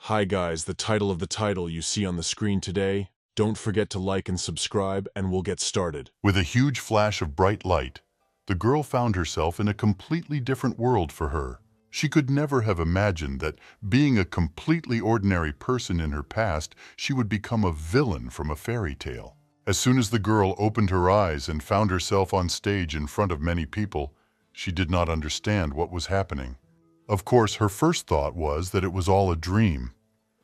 Hi guys, the title of the title you see on the screen today. Don't forget to like and subscribe and we'll get started. With a huge flash of bright light, the girl found herself in a completely different world for her. She could never have imagined that, being a completely ordinary person in her past, she would become a villain from a fairy tale. As soon as the girl opened her eyes and found herself on stage in front of many people, she did not understand what was happening. Of course, her first thought was that it was all a dream.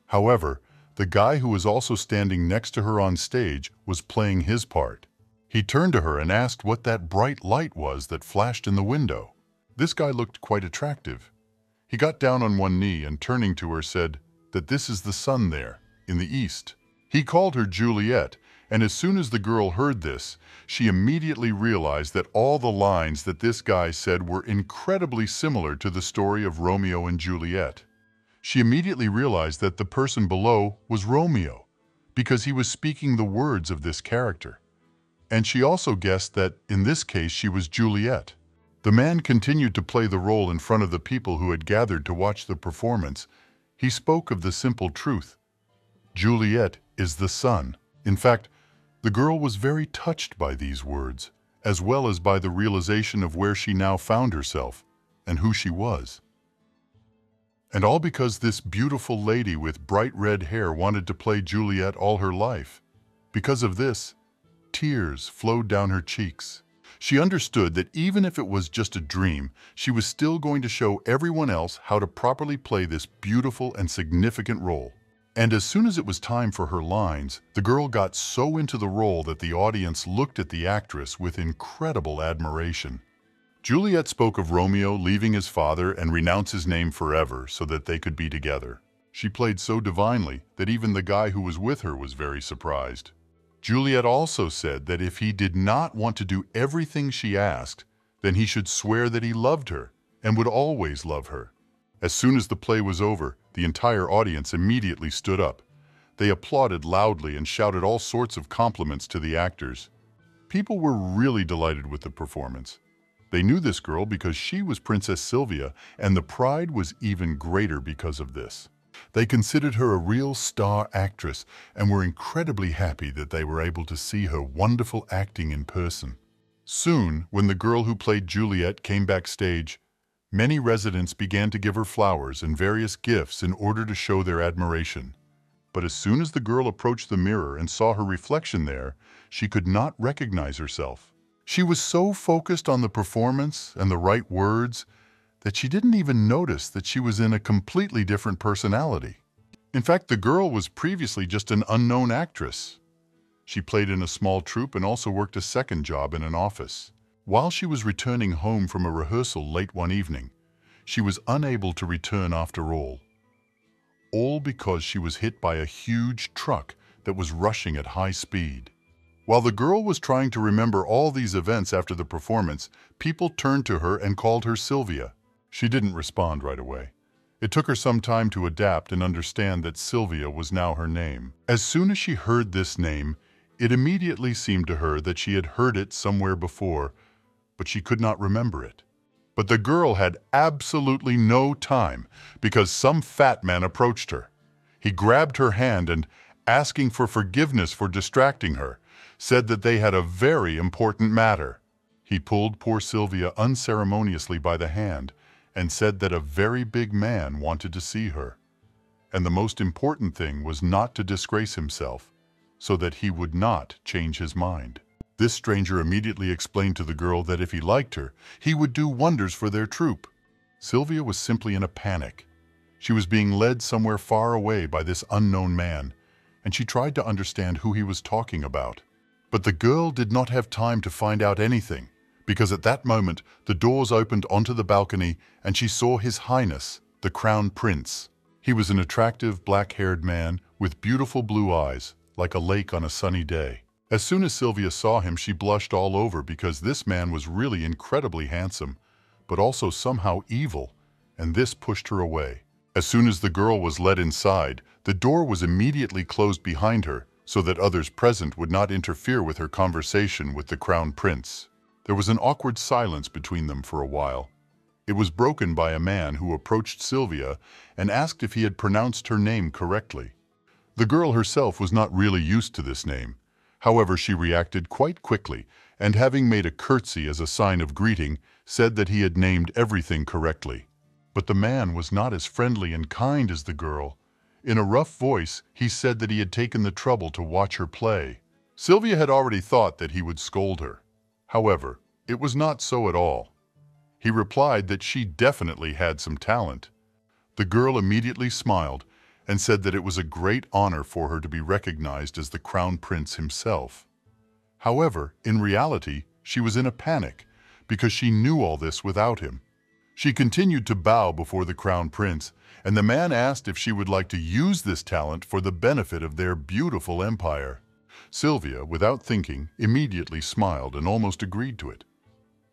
However, the guy who was also standing next to her on stage was playing his part. He turned to her and asked what that bright light was that flashed in the window. This guy looked quite attractive. He got down on one knee and, turning to her, said that this is the sun there, in the east. He called her Juliet, and as soon as the girl heard this, she immediately realized that all the lines that this guy said were incredibly similar to the story of Romeo and Juliet. She immediately realized that the person below was Romeo, because he was speaking the words of this character. And she also guessed that, in this case, she was Juliet. The man continued to play the role in front of the people who had gathered to watch the performance. He spoke of the simple truth. Juliet is the sun. In fact, the girl was very touched by these words, as well as by the realization of where she now found herself and who she was. And all because this beautiful lady with bright red hair wanted to play Juliet all her life. Because of this, tears flowed down her cheeks. She understood that even if it was just a dream, she was still going to show everyone else how to properly play this beautiful and significant role. And as soon as it was time for her lines, the girl got so into the role that the audience looked at the actress with incredible admiration. Juliet spoke of Romeo leaving his father and renounce his name forever so that they could be together. She played so divinely that even the guy who was with her was very surprised. Juliet also said that if he did not want to do everything she asked, then he should swear that he loved her and would always love her. As soon as the play was over, the entire audience immediately stood up. They applauded loudly and shouted all sorts of compliments to the actors. People were really delighted with the performance. They knew this girl because she was Princess Sylvia, and the pride was even greater because of this. They considered her a real star actress and were incredibly happy that they were able to see her wonderful acting in person. Soon, when the girl who played Juliet came backstage, many residents began to give her flowers and various gifts in order to show their admiration. But as soon as the girl approached the mirror and saw her reflection there, she could not recognize herself. She was so focused on the performance and the right words that she didn't even notice that she was in a completely different personality. In fact, the girl was previously just an unknown actress. She played in a small troupe and also worked a second job in an office. While she was returning home from a rehearsal late one evening, she was unable to return after all because she was hit by a huge truck that was rushing at high speed. While the girl was trying to remember all these events after the performance, people turned to her and called her Sylvia. She didn't respond right away. It took her some time to adapt and understand that Sylvia was now her name. As soon as she heard this name, it immediately seemed to her that she had heard it somewhere before, but she could not remember it. But the girl had absolutely no time because some fat man approached her. He grabbed her hand and, asking for forgiveness for distracting her, said that they had a very important matter. He pulled poor Sylvia unceremoniously by the hand and said that a very big man wanted to see her. And the most important thing was not to disgrace himself, so that he would not change his mind. This stranger immediately explained to the girl that if he liked her, he would do wonders for their troupe. Sylvia was simply in a panic. She was being led somewhere far away by this unknown man, and she tried to understand who he was talking about. But the girl did not have time to find out anything, because at that moment the doors opened onto the balcony and she saw His Highness, the Crown Prince. He was an attractive black-haired man with beautiful blue eyes, like a lake on a sunny day. As soon as Sylvia saw him, she blushed all over because this man was really incredibly handsome, but also somehow evil, and this pushed her away. As soon as the girl was led inside, the door was immediately closed behind her so that others present would not interfere with her conversation with the Crown Prince. There was an awkward silence between them for a while, It was broken by a man who approached Sylvia and asked if he had pronounced her name correctly. The girl herself was not really used to this name. However, she reacted quite quickly, and having made a curtsy as a sign of greeting, said that he had named everything correctly. But the man was not as friendly and kind as the girl. In a rough voice, he said that he had taken the trouble to watch her play. Sylvia had already thought that he would scold her. However, it was not so at all. He replied that she definitely had some talent. The girl immediately smiled and said that it was a great honor for her to be recognized as the Crown Prince himself. However, in reality, she was in a panic because she knew all this without him. She continued to bow before the Crown Prince, and the man asked if she would like to use this talent for the benefit of their beautiful empire. Sylvia, without thinking, immediately smiled and almost agreed to it.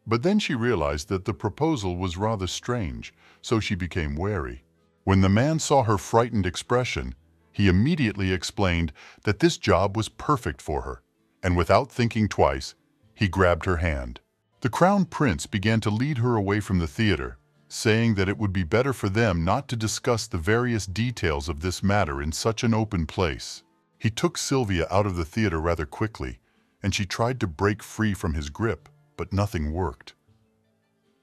But then she realized that the proposal was rather strange, so she became wary. When the man saw her frightened expression, he immediately explained that this job was perfect for her, and without thinking twice, he grabbed her hand. The Crown Prince began to lead her away from the theater, saying that it would be better for them not to discuss the various details of this matter in such an open place. He took Sylvia out of the theater rather quickly, and she tried to break free from his grip, but nothing worked.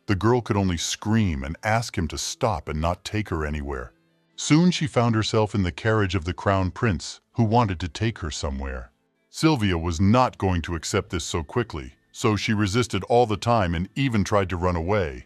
The girl could only scream and ask him to stop and not take her anywhere. Soon she found herself in the carriage of the Crown Prince, who wanted to take her somewhere. Sylvia was not going to accept this so quickly, so she resisted all the time and even tried to run away.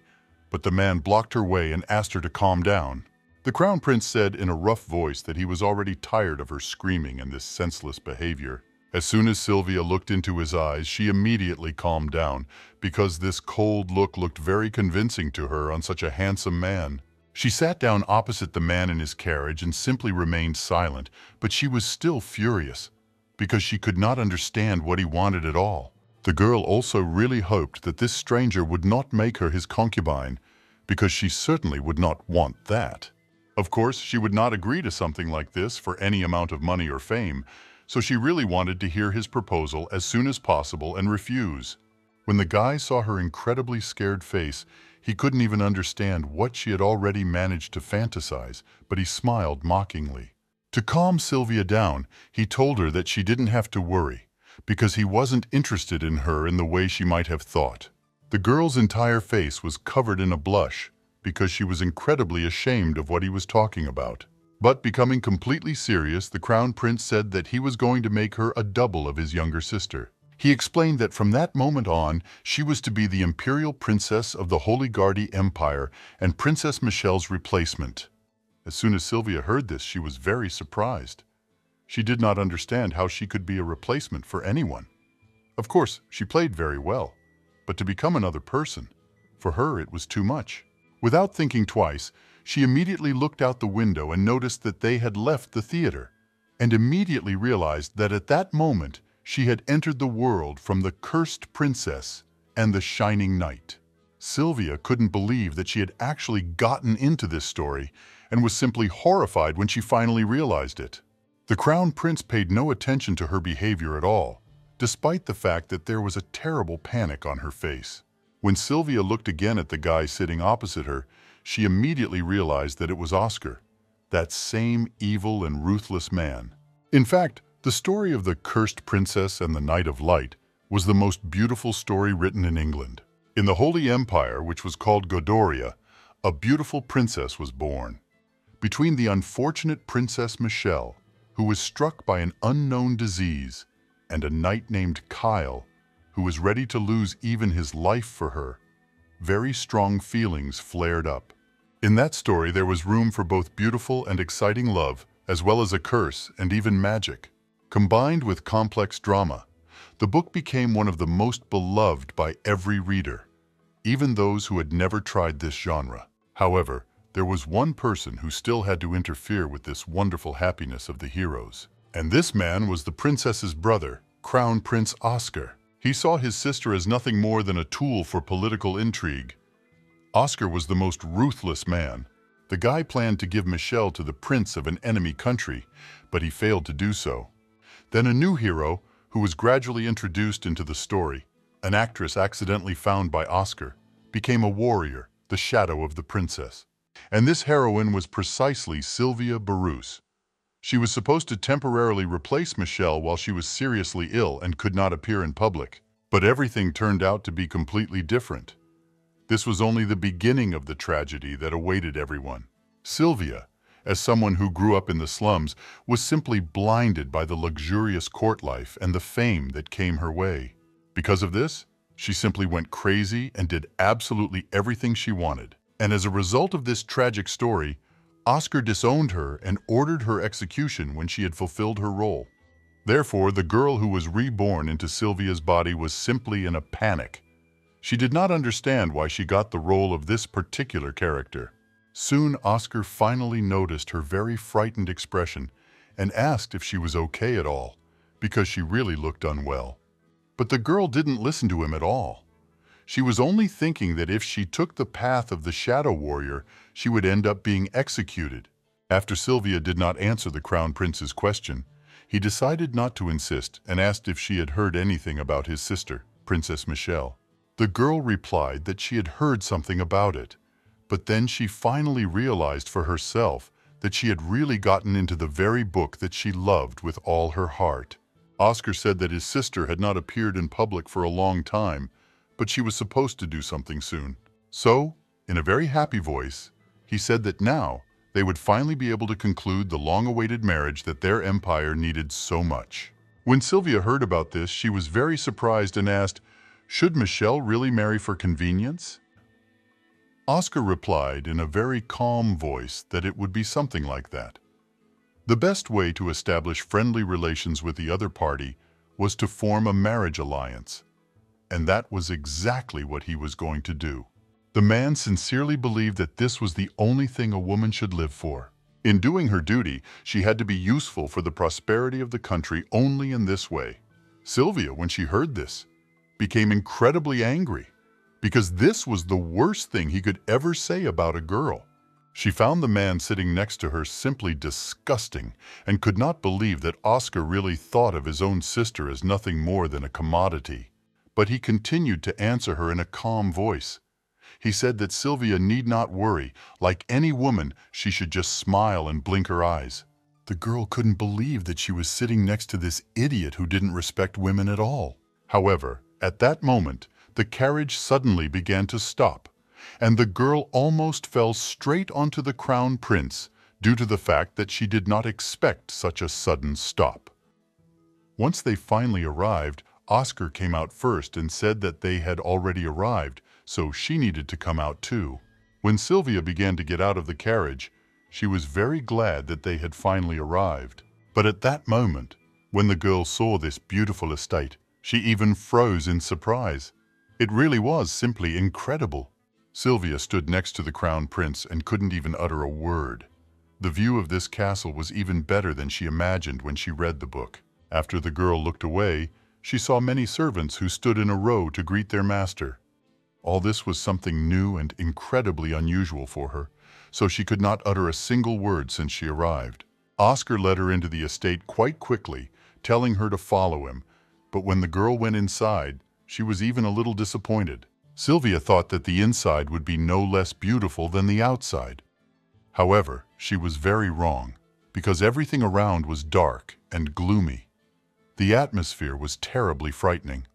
But the man blocked her way and asked her to calm down. The Crown Prince said in a rough voice that he was already tired of her screaming and this senseless behavior. As soon as Sylvia looked into his eyes, she immediately calmed down, because this cold look looked very convincing to her on such a handsome man. She sat down opposite the man in his carriage and simply remained silent, but she was still furious, because she could not understand what he wanted at all. The girl also really hoped that this stranger would not make her his concubine, because she certainly would not want that. Of course, she would not agree to something like this for any amount of money or fame, so she really wanted to hear his proposal as soon as possible and refuse. When the guy saw her incredibly scared face, he couldn't even understand what she had already managed to fantasize, but he smiled mockingly. To calm Sylvia down, he told her that she didn't have to worry, because he wasn't interested in her in the way she might have thought. The girl's entire face was covered in a blush, because she was incredibly ashamed of what he was talking about. But becoming completely serious, the Crown Prince said that he was going to make her a double of his younger sister. He explained that from that moment on, she was to be the imperial princess of the Holy Gardy Empire and Princess Michelle's replacement. As soon as Sylvia heard this, she was very surprised. She did not understand how she could be a replacement for anyone. Of course, she played very well, but to become another person, for her it was too much. Without thinking twice, she immediately looked out the window and noticed that they had left the theater, and immediately realized that at that moment she had entered the world from the Cursed Princess and the Shining Knight. Sylvia couldn't believe that she had actually gotten into this story and was simply horrified when she finally realized it. The Crown Prince paid no attention to her behavior at all, despite the fact that there was a terrible panic on her face. When Sylvia looked again at the guy sitting opposite her, she immediately realized that it was Oscar, that same evil and ruthless man. In fact, the story of the Cursed Princess and the Knight of Light was the most beautiful story written in England. In the Holy Empire, which was called Godoria, a beautiful princess was born. Between the unfortunate Princess Michelle, who was struck by an unknown disease, and a knight named Kyle, who was ready to lose even his life for her, very strong feelings flared up. In that story, there was room for both beautiful and exciting love, as well as a curse and even magic. Combined with complex drama, the book became one of the most beloved by every reader, even those who had never tried this genre. However, there was one person who still had to interfere with this wonderful happiness of the heroes. And this man was the princess's brother, Crown Prince Oscar. He saw his sister as nothing more than a tool for political intrigue. Oscar was the most ruthless man. The guy planned to give Michelle to the prince of an enemy country, but he failed to do so. Then a new hero, who was gradually introduced into the story, an actress accidentally found by Oscar, became a warrior The Shadow of the Princess. And this heroine was precisely Sylvia Barouse. She was supposed to temporarily replace Michelle while she was seriously ill and could not appear in public. But everything turned out to be completely different. This was only the beginning of the tragedy that awaited everyone. Sylvia, as someone who grew up in the slums, was simply blinded by the luxurious court life and the fame that came her way. Because of this, she simply went crazy and did absolutely everything she wanted. And as a result of this tragic story, Oscar disowned her and ordered her execution when she had fulfilled her role. Therefore, the girl who was reborn into Sylvia's body was simply in a panic. She did not understand why she got the role of this particular character. Soon, Oscar finally noticed her very frightened expression and asked if she was okay at all, because she really looked unwell. But the girl didn't listen to him at all. She was only thinking that if she took the path of the Shadow Warrior, she would end up being executed. After Sylvia did not answer the Crown Prince's question, he decided not to insist and asked if she had heard anything about his sister, Princess Michelle. The girl replied that she had heard something about it, but then she finally realized for herself that she had really gotten into the very book that she loved with all her heart. Oscar said that his sister had not appeared in public for a long time, but she was supposed to do something soon. So, in a very happy voice, he said that now they would finally be able to conclude the long-awaited marriage that their empire needed so much. When Sylvia heard about this, she was very surprised and asked, "Should Michelle really marry for convenience?" Oscar replied in a very calm voice that it would be something like that. The best way to establish friendly relations with the other party was to form a marriage alliance, and that was exactly what he was going to do. The man sincerely believed that this was the only thing a woman should live for. In doing her duty, she had to be useful for the prosperity of the country only in this way. Sylvia, when she heard this, became incredibly angry, because this was the worst thing he could ever say about a girl. She found the man sitting next to her simply disgusting and could not believe that Oscar really thought of his own sister as nothing more than a commodity. But he continued to answer her in a calm voice. He said that Sylvia need not worry. Like any woman, she should just smile and blink her eyes. The girl couldn't believe that she was sitting next to this idiot who didn't respect women at all. However, at that moment, the carriage suddenly began to stop, and the girl almost fell straight onto the Crown Prince due to the fact that she did not expect such a sudden stop. Once they finally arrived, Oscar came out first and said that they had already arrived, so she needed to come out too. When Sylvia began to get out of the carriage, she was very glad that they had finally arrived. But at that moment, when the girl saw this beautiful estate, she even froze in surprise. It really was simply incredible. Sylvia stood next to the Crown Prince and couldn't even utter a word. The view of this castle was even better than she imagined when she read the book. After the girl looked away, she saw many servants who stood in a row to greet their master. All this was something new and incredibly unusual for her, so she could not utter a single word since she arrived. Oscar led her into the estate quite quickly, telling her to follow him, but when the girl went inside, she was even a little disappointed. Sylvia thought that the inside would be no less beautiful than the outside. However, she was very wrong, because everything around was dark and gloomy. The atmosphere was terribly frightening.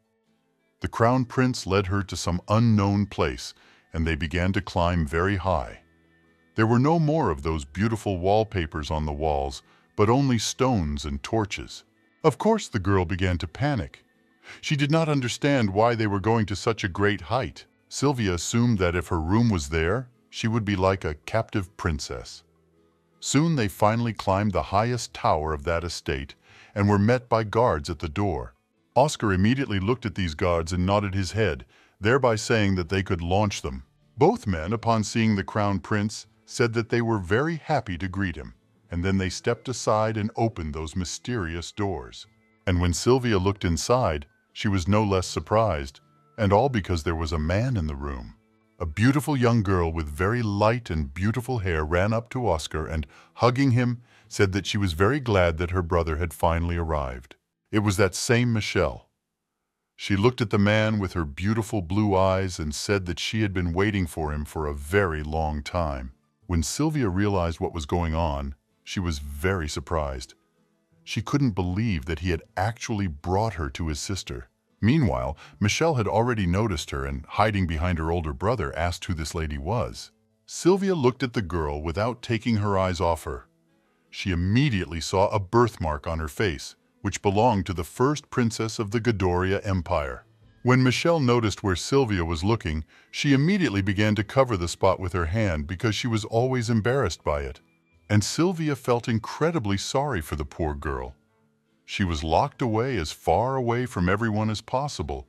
The Crown Prince led her to some unknown place, and they began to climb very high. There were no more of those beautiful wallpapers on the walls, but only stones and torches. Of course, the girl began to panic. She did not understand why they were going to such a great height. Sylvia assumed that if her room was there, she would be like a captive princess. Soon they finally climbed the highest tower of that estate and were met by guards at the door. Oscar immediately looked at these guards and nodded his head, thereby saying that they could launch them. Both men, upon seeing the Crown Prince, said that they were very happy to greet him, and then they stepped aside and opened those mysterious doors. And when Sylvia looked inside, she was no less surprised, and all because there was a man in the room. A beautiful young girl with very light and beautiful hair ran up to Oscar and, hugging him, said that she was very glad that her brother had finally arrived. It was that same Michelle. She looked at the man with her beautiful blue eyes and said that she had been waiting for him for a very long time. When Sylvia realized what was going on, she was very surprised. She couldn't believe that he had actually brought her to his sister. Meanwhile, Michelle had already noticed her and, hiding behind her older brother, asked who this lady was. Sylvia looked at the girl without taking her eyes off her. She immediately saw a birthmark on her face, which belonged to the first princess of the Godoria Empire. When Michelle noticed where Sylvia was looking, she immediately began to cover the spot with her hand because she was always embarrassed by it. And Sylvia felt incredibly sorry for the poor girl. She was locked away as far away from everyone as possible,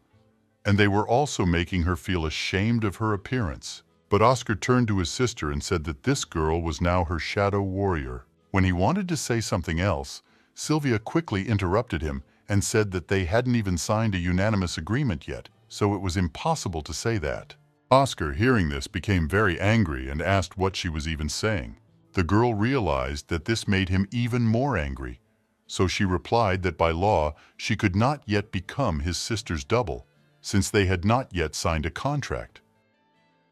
and they were also making her feel ashamed of her appearance. But Oscar turned to his sister and said that this girl was now her shadow warrior. When he wanted to say something else, Sylvia quickly interrupted him and said that they hadn't even signed a unanimous agreement yet, so it was impossible to say that. Oscar, hearing this, became very angry and asked what she was even saying. The girl realized that this made him even more angry, so she replied that by law she could not yet become his sister's double, since they had not yet signed a contract.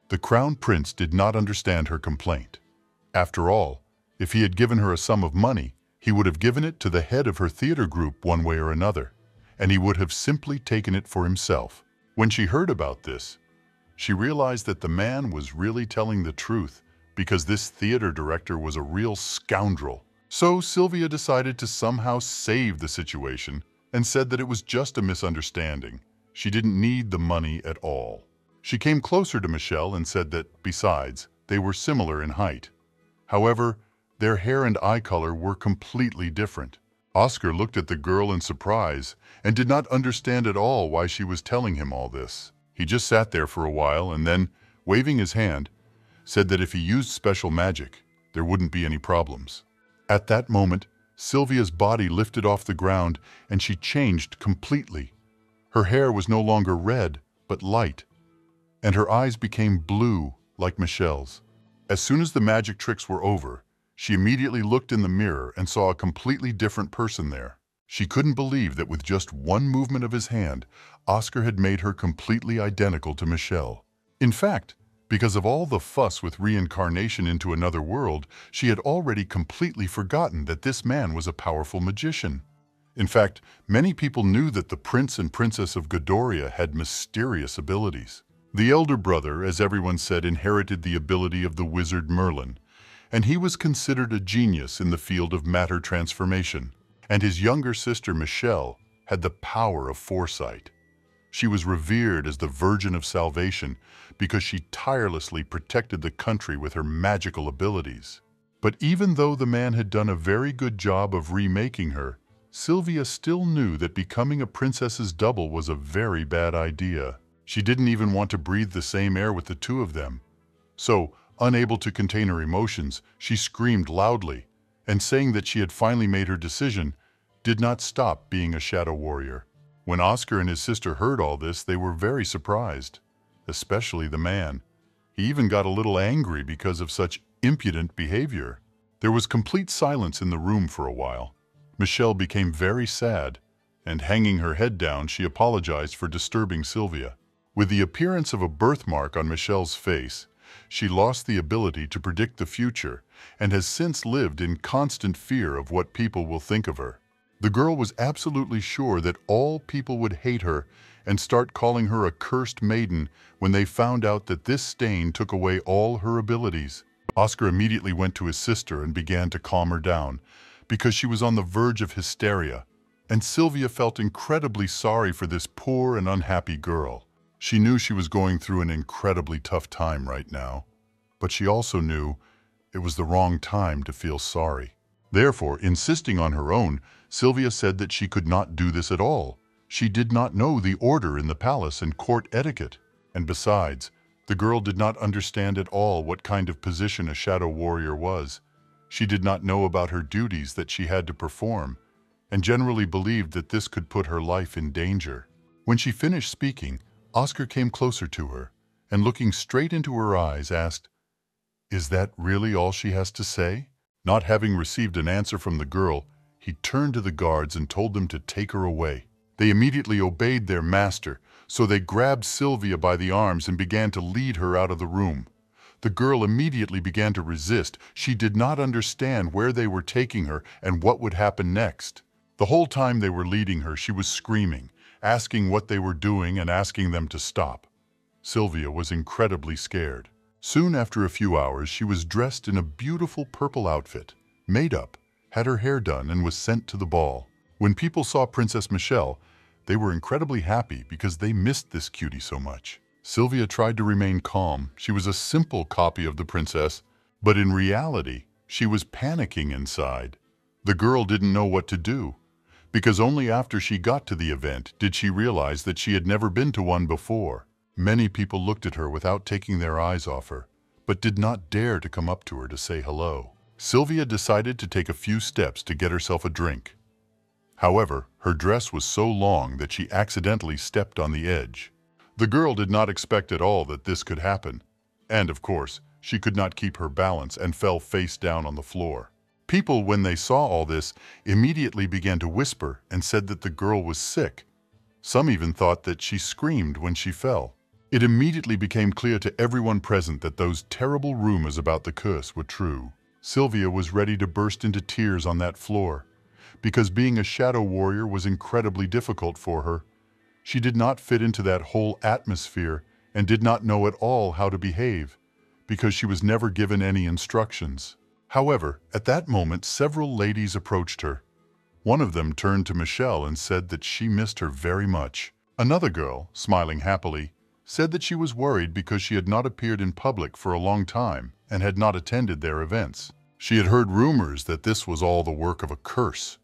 The Crown Prince did not understand her complaint. After all, if he had given her a sum of money, he would have given it to the head of her theater group one way or another, and he would have simply taken it for himself. When she heard about this, she realized that the man was really telling the truth because this theater director was a real scoundrel. So Sylvia decided to somehow save the situation and said that it was just a misunderstanding. She didn't need the money at all. She came closer to Michelle and said that, besides, they were similar in height. However, their hair and eye color were completely different. Oscar looked at the girl in surprise and did not understand at all why she was telling him all this. He just sat there for a while and then, waving his hand, said that if he used special magic, there wouldn't be any problems. At that moment, Sylvia's body lifted off the ground and she changed completely. Her hair was no longer red, but light, and her eyes became blue like Michelle's. As soon as the magic tricks were over, she immediately looked in the mirror and saw a completely different person there. She couldn't believe that with just one movement of his hand, Oscar had made her completely identical to Michelle. In fact, because of all the fuss with reincarnation into another world, she had already completely forgotten that this man was a powerful magician. In fact, many people knew that the Prince and Princess of Godoria had mysterious abilities. The elder brother, as everyone said, inherited the ability of the wizard Merlin, and he was considered a genius in the field of matter transformation. And his younger sister, Michelle, had the power of foresight. She was revered as the Virgin of Salvation because she tirelessly protected the country with her magical abilities. But even though the man had done a very good job of remaking her, Sylvia still knew that becoming a princess's double was a very bad idea. She didn't even want to breathe the same air with the two of them. So, unable to contain her emotions, she screamed loudly, and saying that she had finally made her decision, did not stop being a shadow warrior. When Oscar and his sister heard all this, they were very surprised, especially the man. He even got a little angry because of such impudent behavior. There was complete silence in the room for a while. Michelle became very sad, and hanging her head down, she apologized for disturbing Sylvia. With the appearance of a birthmark on Michelle's face, she lost the ability to predict the future and has since lived in constant fear of what people will think of her. The girl was absolutely sure that all people would hate her and start calling her a cursed maiden when they found out that this stain took away all her abilities. Oscar immediately went to his sister and began to calm her down because she was on the verge of hysteria, and Sylvia felt incredibly sorry for this poor and unhappy girl. She knew she was going through an incredibly tough time right now, but she also knew it was the wrong time to feel sorry. Therefore, insisting on her own, Sylvia said that she could not do this at all. She did not know the order in the palace and court etiquette, and besides, the girl did not understand at all what kind of position a shadow warrior was. She did not know about her duties that she had to perform, and generally believed that this could put her life in danger. When she finished speaking, Oscar came closer to her, and looking straight into her eyes, asked, "Is that really all she has to say?" Not having received an answer from the girl, he turned to the guards and told them to take her away. They immediately obeyed their master, so they grabbed Sylvia by the arms and began to lead her out of the room. The girl immediately began to resist. She did not understand where they were taking her and what would happen next. The whole time they were leading her, she was screaming, asking what they were doing and asking them to stop. Sylvia was incredibly scared. Soon after a few hours, she was dressed in a beautiful purple outfit, made up, had her hair done, and was sent to the ball. When people saw Princess Michelle, they were incredibly happy because they missed this cutie so much. Sylvia tried to remain calm. She was a simple copy of the princess, but in reality, she was panicking inside. The girl didn't know what to do, because only after she got to the event did she realize that she had never been to one before. Many people looked at her without taking their eyes off her, but did not dare to come up to her to say hello. Sylvia decided to take a few steps to get herself a drink. However, her dress was so long that she accidentally stepped on the edge. The girl did not expect at all that this could happen, and of course, she could not keep her balance and fell face down on the floor. People, when they saw all this, immediately began to whisper and said that the girl was sick. Some even thought that she screamed when she fell. It immediately became clear to everyone present that those terrible rumors about the curse were true. Sylvia was ready to burst into tears on that floor, because being a shadow warrior was incredibly difficult for her. She did not fit into that whole atmosphere and did not know at all how to behave, because she was never given any instructions. However, at that moment, several ladies approached her. One of them turned to Michelle and said that she missed her very much. Another girl, smiling happily, said that she was worried because she had not appeared in public for a long time and had not attended their events. She had heard rumors that this was all the work of a curse.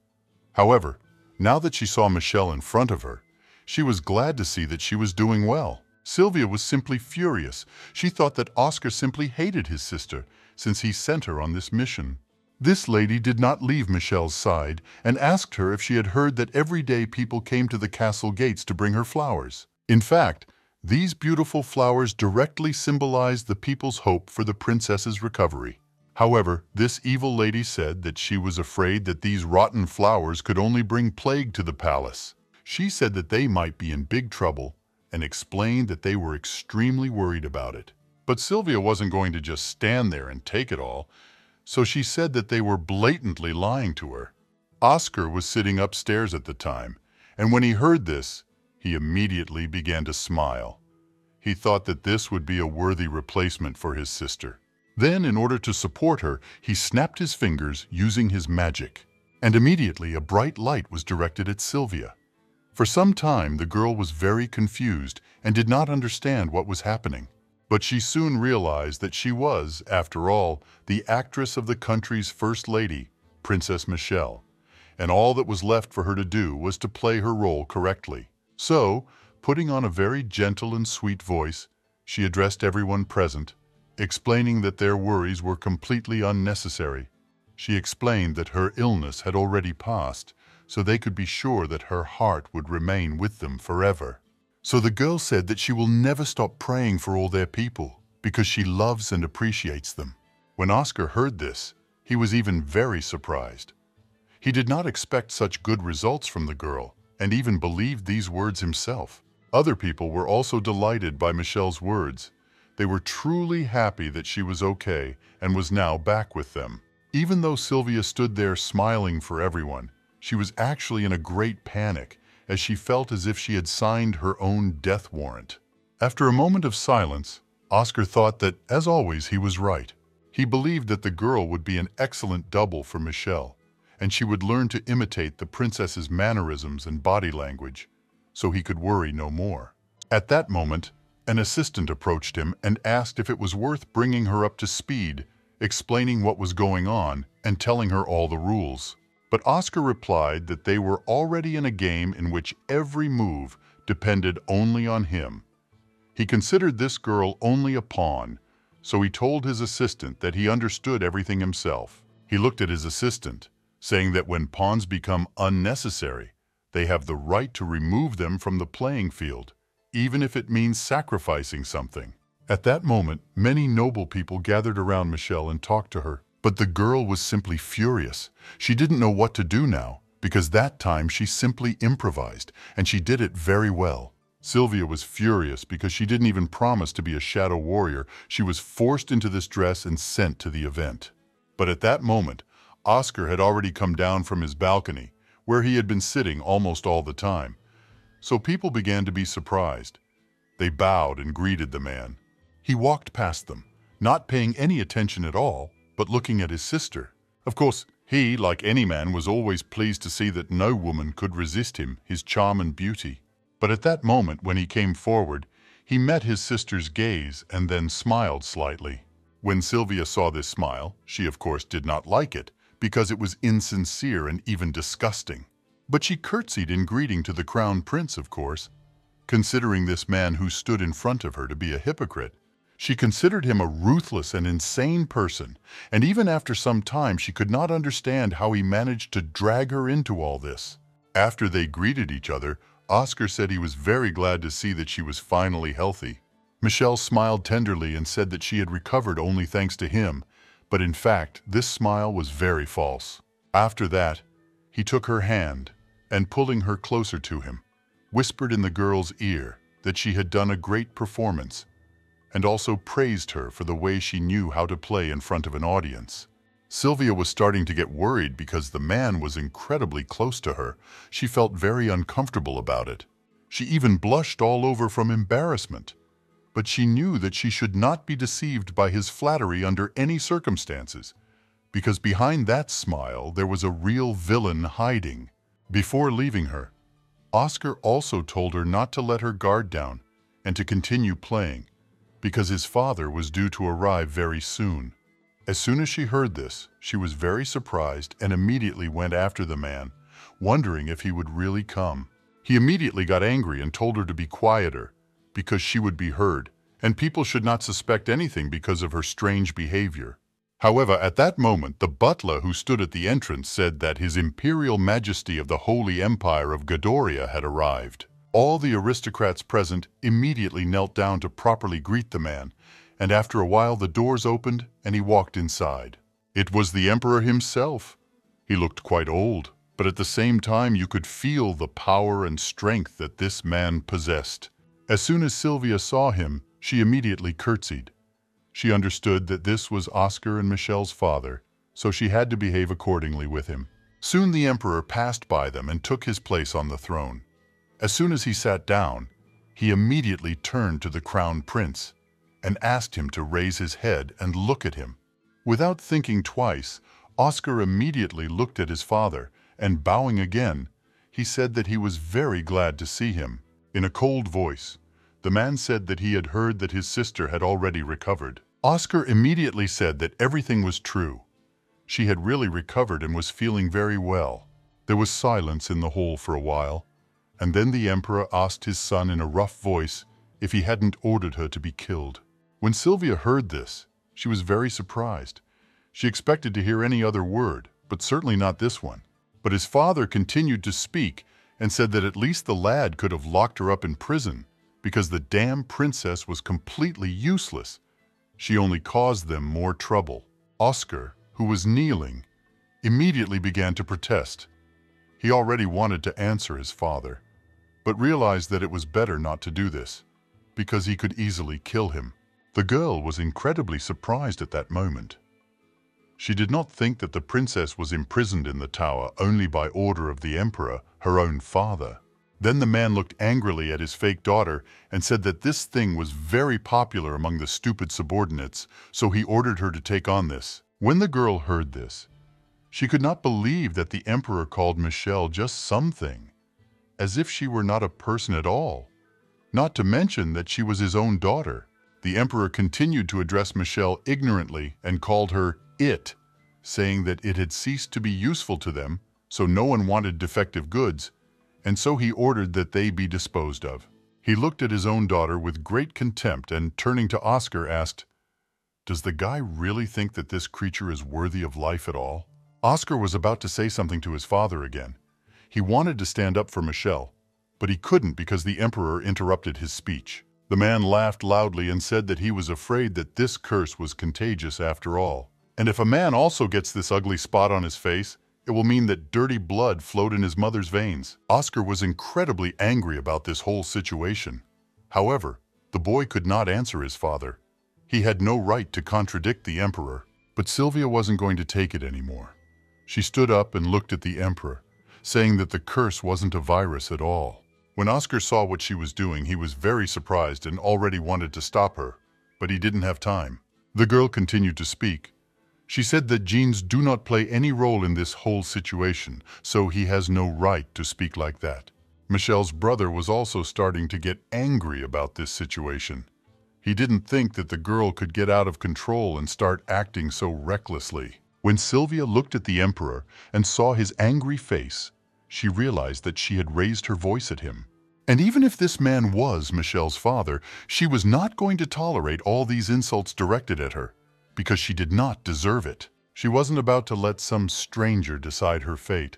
However, now that she saw Michelle in front of her, she was glad to see that she was doing well. Sylvia was simply furious. She thought that Oscar simply hated his sister since he sent her on this mission. This lady did not leave Michelle's side and asked her if she had heard that every day people came to the castle gates to bring her flowers. In fact, these beautiful flowers directly symbolized the people's hope for the princess's recovery. However, this evil lady said that she was afraid that these rotten flowers could only bring plague to the palace. She said that they might be in big trouble and explained that they were extremely worried about it. But Sylvia wasn't going to just stand there and take it all, so she said that they were blatantly lying to her. Oscar was sitting upstairs at the time, and when he heard this, he immediately began to smile. He thought that this would be a worthy replacement for his sister. Then, in order to support her, he snapped his fingers using his magic, and immediately a bright light was directed at Sylvia. For some time, the girl was very confused and did not understand what was happening. But she soon realized that she was, after all, the actress of the country's first lady, Princess Michelle, and all that was left for her to do was to play her role correctly. So, putting on a very gentle and sweet voice, she addressed everyone present, explaining that their worries were completely unnecessary. She explained that her illness had already passed, so they could be sure that her heart would remain with them forever. So the girl said that she will never stop praying for all their people, because she loves and appreciates them. When Oscar heard this, he was even very surprised. He did not expect such good results from the girl, and even believed these words himself. Other people were also delighted by Michelle's words. They were truly happy that she was okay and was now back with them. Even though Sylvia stood there smiling for everyone, she was actually in a great panic, as she felt as if she had signed her own death warrant. After a moment of silence, Oscar thought that, as always, he was right. He believed that the girl would be an excellent double for Michelle, and she would learn to imitate the princess's mannerisms and body language, so he could worry no more. At that moment, an assistant approached him and asked if it was worth bringing her up to speed, explaining what was going on and telling her all the rules. But Oscar replied that they were already in a game in which every move depended only on him. He considered this girl only a pawn, so he told his assistant that he understood everything himself. He looked at his assistant, saying that when pawns become unnecessary, they have the right to remove them from the playing field, even if it means sacrificing something. At that moment, many noble people gathered around Michelle and talked to her. But the girl was simply furious. She didn't know what to do now, because that time she simply improvised, and she did it very well. Sylvia was furious because she didn't even promise to be a shadow warrior. She was forced into this dress and sent to the event. But at that moment, Oscar had already come down from his balcony, where he had been sitting almost all the time. So people began to be surprised. They bowed and greeted the man. He walked past them, not paying any attention at all, but looking at his sister. Of course, he, like any man, was always pleased to see that no woman could resist him, his charm and beauty. But at that moment, when he came forward, he met his sister's gaze and then smiled slightly. When Sylvia saw this smile, she of course did not like it, because it was insincere and even disgusting. But she curtsied in greeting to the crown prince, of course. Considering this man who stood in front of her to be a hypocrite, she considered him a ruthless and insane person, and even after some time she could not understand how he managed to drag her into all this. After they greeted each other, Oscar said he was very glad to see that she was finally healthy. Michelle smiled tenderly and said that she had recovered only thanks to him, but in fact, this smile was very false. After that, he took her hand and, pulling her closer to him, whispered in the girl's ear that she had done a great performance, and also praised her for the way she knew how to play in front of an audience. Sylvia was starting to get worried because the man was incredibly close to her. She felt very uncomfortable about it. She even blushed all over from embarrassment. But she knew that she should not be deceived by his flattery under any circumstances, because behind that smile there was a real villain hiding. Before leaving her, Oscar also told her not to let her guard down and to continue playing, because his father was due to arrive very soon. As soon as she heard this, she was very surprised and immediately went after the man, wondering if he would really come. He immediately got angry and told her to be quieter, because she would be heard, and people should not suspect anything because of her strange behavior. However, at that moment, the butler who stood at the entrance said that His Imperial Majesty of the Holy Empire of Gadoria had arrived. All the aristocrats present immediately knelt down to properly greet the man, and after a while the doors opened and he walked inside. It was the emperor himself. He looked quite old, but at the same time you could feel the power and strength that this man possessed. As soon as Sylvia saw him, she immediately curtsied. She understood that this was Oscar and Michelle's father, so she had to behave accordingly with him. Soon the emperor passed by them and took his place on the throne. As soon as he sat down, he immediately turned to the crown prince and asked him to raise his head and look at him. Without thinking twice, Oscar immediately looked at his father, and bowing again, he said that he was very glad to see him. In a cold voice, the man said that he had heard that his sister had already recovered. Oscar immediately said that everything was true. She had really recovered and was feeling very well. There was silence in the hall for a while, and then the emperor asked his son in a rough voice if he hadn't ordered her to be killed. When Sylvia heard this, she was very surprised. She expected to hear any other word, but certainly not this one. But his father continued to speak and said that at least the lad could have locked her up in prison because the damn princess was completely useless. She only caused them more trouble. Oscar, who was kneeling, immediately began to protest. He already wanted to answer his father, but realized that it was better not to do this, because he could easily kill him. The girl was incredibly surprised at that moment. She did not think that the princess was imprisoned in the tower only by order of the emperor, her own father. Then the man looked angrily at his fake daughter and said that this thing was very popular among the stupid subordinates, so he ordered her to take on this. When the girl heard this, she could not believe that the emperor called Michelle just something, as if she were not a person at all, not to mention that she was his own daughter. The emperor continued to address Michelle ignorantly and called her it, saying that it had ceased to be useful to them, so no one wanted defective goods, and so he ordered that they be disposed of. He looked at his own daughter with great contempt and, turning to Oscar, asked, "Does the guy really think that this creature is worthy of life at all?" Oscar was about to say something to his father again. He wanted to stand up for Michelle, but he couldn't because the emperor interrupted his speech. The man laughed loudly and said that he was afraid that this curse was contagious after all. And if a man also gets this ugly spot on his face, It will mean that dirty blood flowed in his mother's veins. Oscar was incredibly angry about this whole situation. However, the boy could not answer his father. He had no right to contradict the emperor. But Sylvia wasn't going to take it anymore. She stood up and looked at the emperor, saying that the curse wasn't a virus at all. When Oscar saw what she was doing, he was very surprised and already wanted to stop her, but he didn't have time. The girl continued to speak. She said that genes do not play any role in this whole situation, so he has no right to speak like that. Michelle's brother was also starting to get angry about this situation. He didn't think that the girl could get out of control and start acting so recklessly. When Sylvia looked at the emperor and saw his angry face, she realized that she had raised her voice at him. And even if this man was Michelle's father, she was not going to tolerate all these insults directed at her, because she did not deserve it. She wasn't about to let some stranger decide her fate,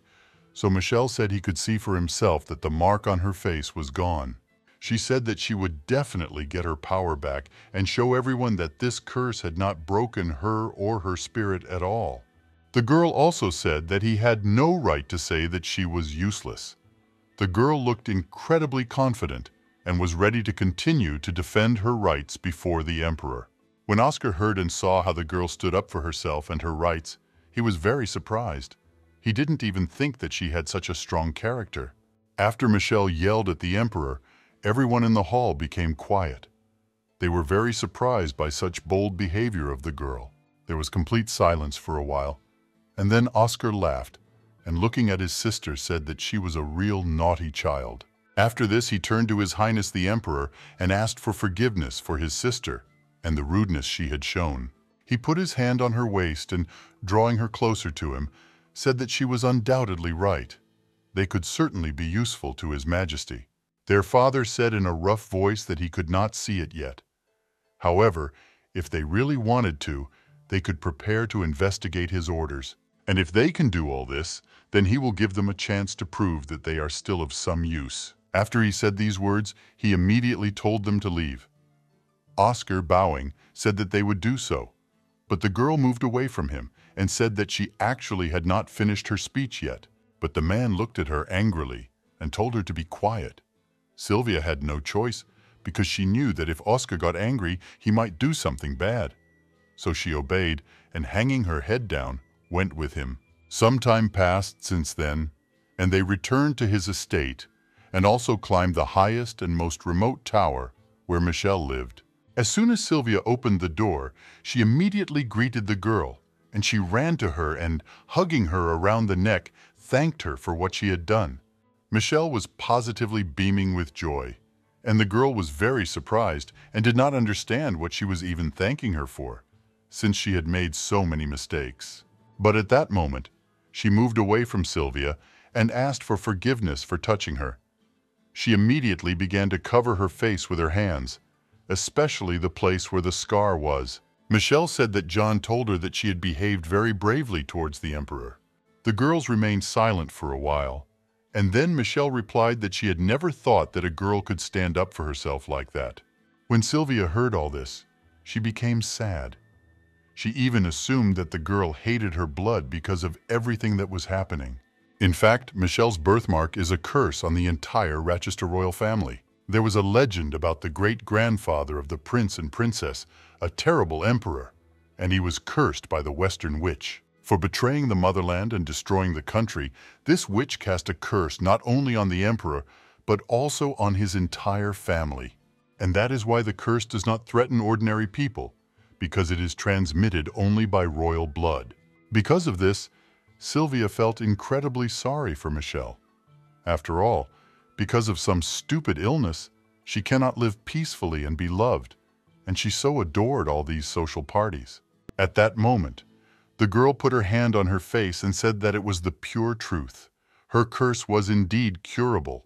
so Michelle said he could see for himself that the mark on her face was gone. She said that she would definitely get her power back and show everyone that this curse had not broken her or her spirit at all. The girl also said that he had no right to say that she was useless. The girl looked incredibly confident and was ready to continue to defend her rights before the emperor. When Oscar heard and saw how the girl stood up for herself and her rights, he was very surprised. He didn't even think that she had such a strong character. After Michelle yelled at the emperor, everyone in the hall became quiet. They were very surprised by such bold behavior of the girl. There was complete silence for a while, and then Oscar laughed, and looking at his sister said that she was a real naughty child. After this, he turned to His Highness the Emperor and asked for forgiveness for his sister and the rudeness she had shown. He put his hand on her waist and, drawing her closer to him, said that she was undoubtedly right. They could certainly be useful to His Majesty. Their father said in a rough voice that he could not see it yet. However, if they really wanted to, they could prepare to investigate his orders. And if they can do all this, then he will give them a chance to prove that they are still of some use. After he said these words, he immediately told them to leave. Oscar, bowing, said that they would do so, but the girl moved away from him and said that she actually had not finished her speech yet. But the man looked at her angrily and told her to be quiet. Sylvia had no choice because she knew that if Oscar got angry, he might do something bad. So she obeyed and, hanging her head down, went with him. Some time passed since then, and they returned to his estate and also climbed the highest and most remote tower where Michelle lived. As soon as Sylvia opened the door, she immediately greeted the girl, and she ran to her and, hugging her around the neck, thanked her for what she had done. Michelle was positively beaming with joy, and the girl was very surprised and did not understand what she was even thanking her for, since she had made so many mistakes. But at that moment, she moved away from Sylvia and asked for forgiveness for touching her. She immediately began to cover her face with her hands, especially the place where the scar was. Michelle said that John told her that she had behaved very bravely towards the emperor. The girls remained silent for a while, and then Michelle replied that she had never thought that a girl could stand up for herself like that. When Sylvia heard all this, she became sad. She even assumed that the girl hated her blood because of everything that was happening. In fact, Michelle's birthmark is a curse on the entire Rochester royal family. There was a legend about the great-grandfather of the prince and princess, a terrible emperor, and he was cursed by the Western Witch. For betraying the motherland and destroying the country, this witch cast a curse not only on the emperor, but also on his entire family. And that is why the curse does not threaten ordinary people, because it is transmitted only by royal blood. Because of this, Sylvia felt incredibly sorry for Michelle. After all, because of some stupid illness, she cannot live peacefully and be loved, and she so adored all these social parties. At that moment, the girl put her hand on her face and said that it was the pure truth. Her curse was indeed curable,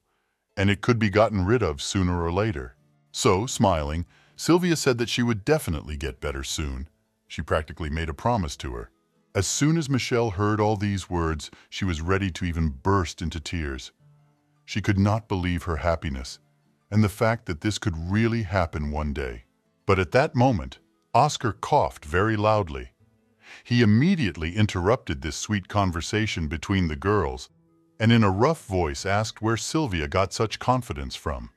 and it could be gotten rid of sooner or later. So, smiling, Sylvia said that she would definitely get better soon. She practically made a promise to her. As soon as Michelle heard all these words, she was ready to even burst into tears. She could not believe her happiness and the fact that this could really happen one day. But at that moment, Oscar coughed very loudly. He immediately interrupted this sweet conversation between the girls and in a rough voice asked where Sylvia got such confidence from.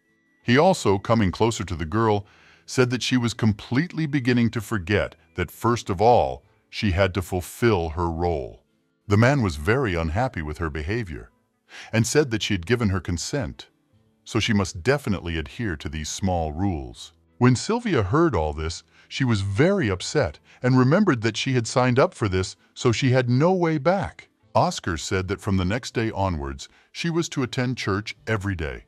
He also, coming closer to the girl, said that she was completely beginning to forget that first of all, she had to fulfill her role. The man was very unhappy with her behavior and said that she had given her consent, so she must definitely adhere to these small rules. When Sylvia heard all this, she was very upset and remembered that she had signed up for this, so she had no way back. Oscar said that from the next day onwards, she was to attend church every day.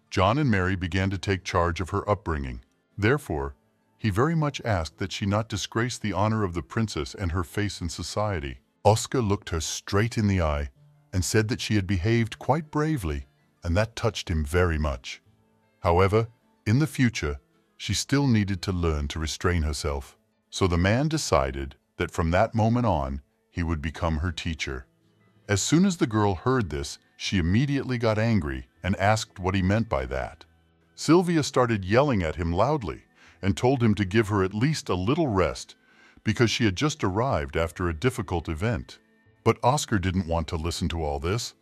John and Mary began to take charge of her upbringing. Therefore, he very much asked that she not disgrace the honor of the princess and her face in society. Oscar looked her straight in the eye and said that she had behaved quite bravely, and that touched him very much. However, in the future, she still needed to learn to restrain herself. So the man decided that from that moment on, he would become her teacher. As soon as the girl heard this, she immediately got angry and asked what he meant by that. Sylvia started yelling at him loudly and told him to give her at least a little rest because she had just arrived after a difficult event. But Oscar didn't want to listen to all this.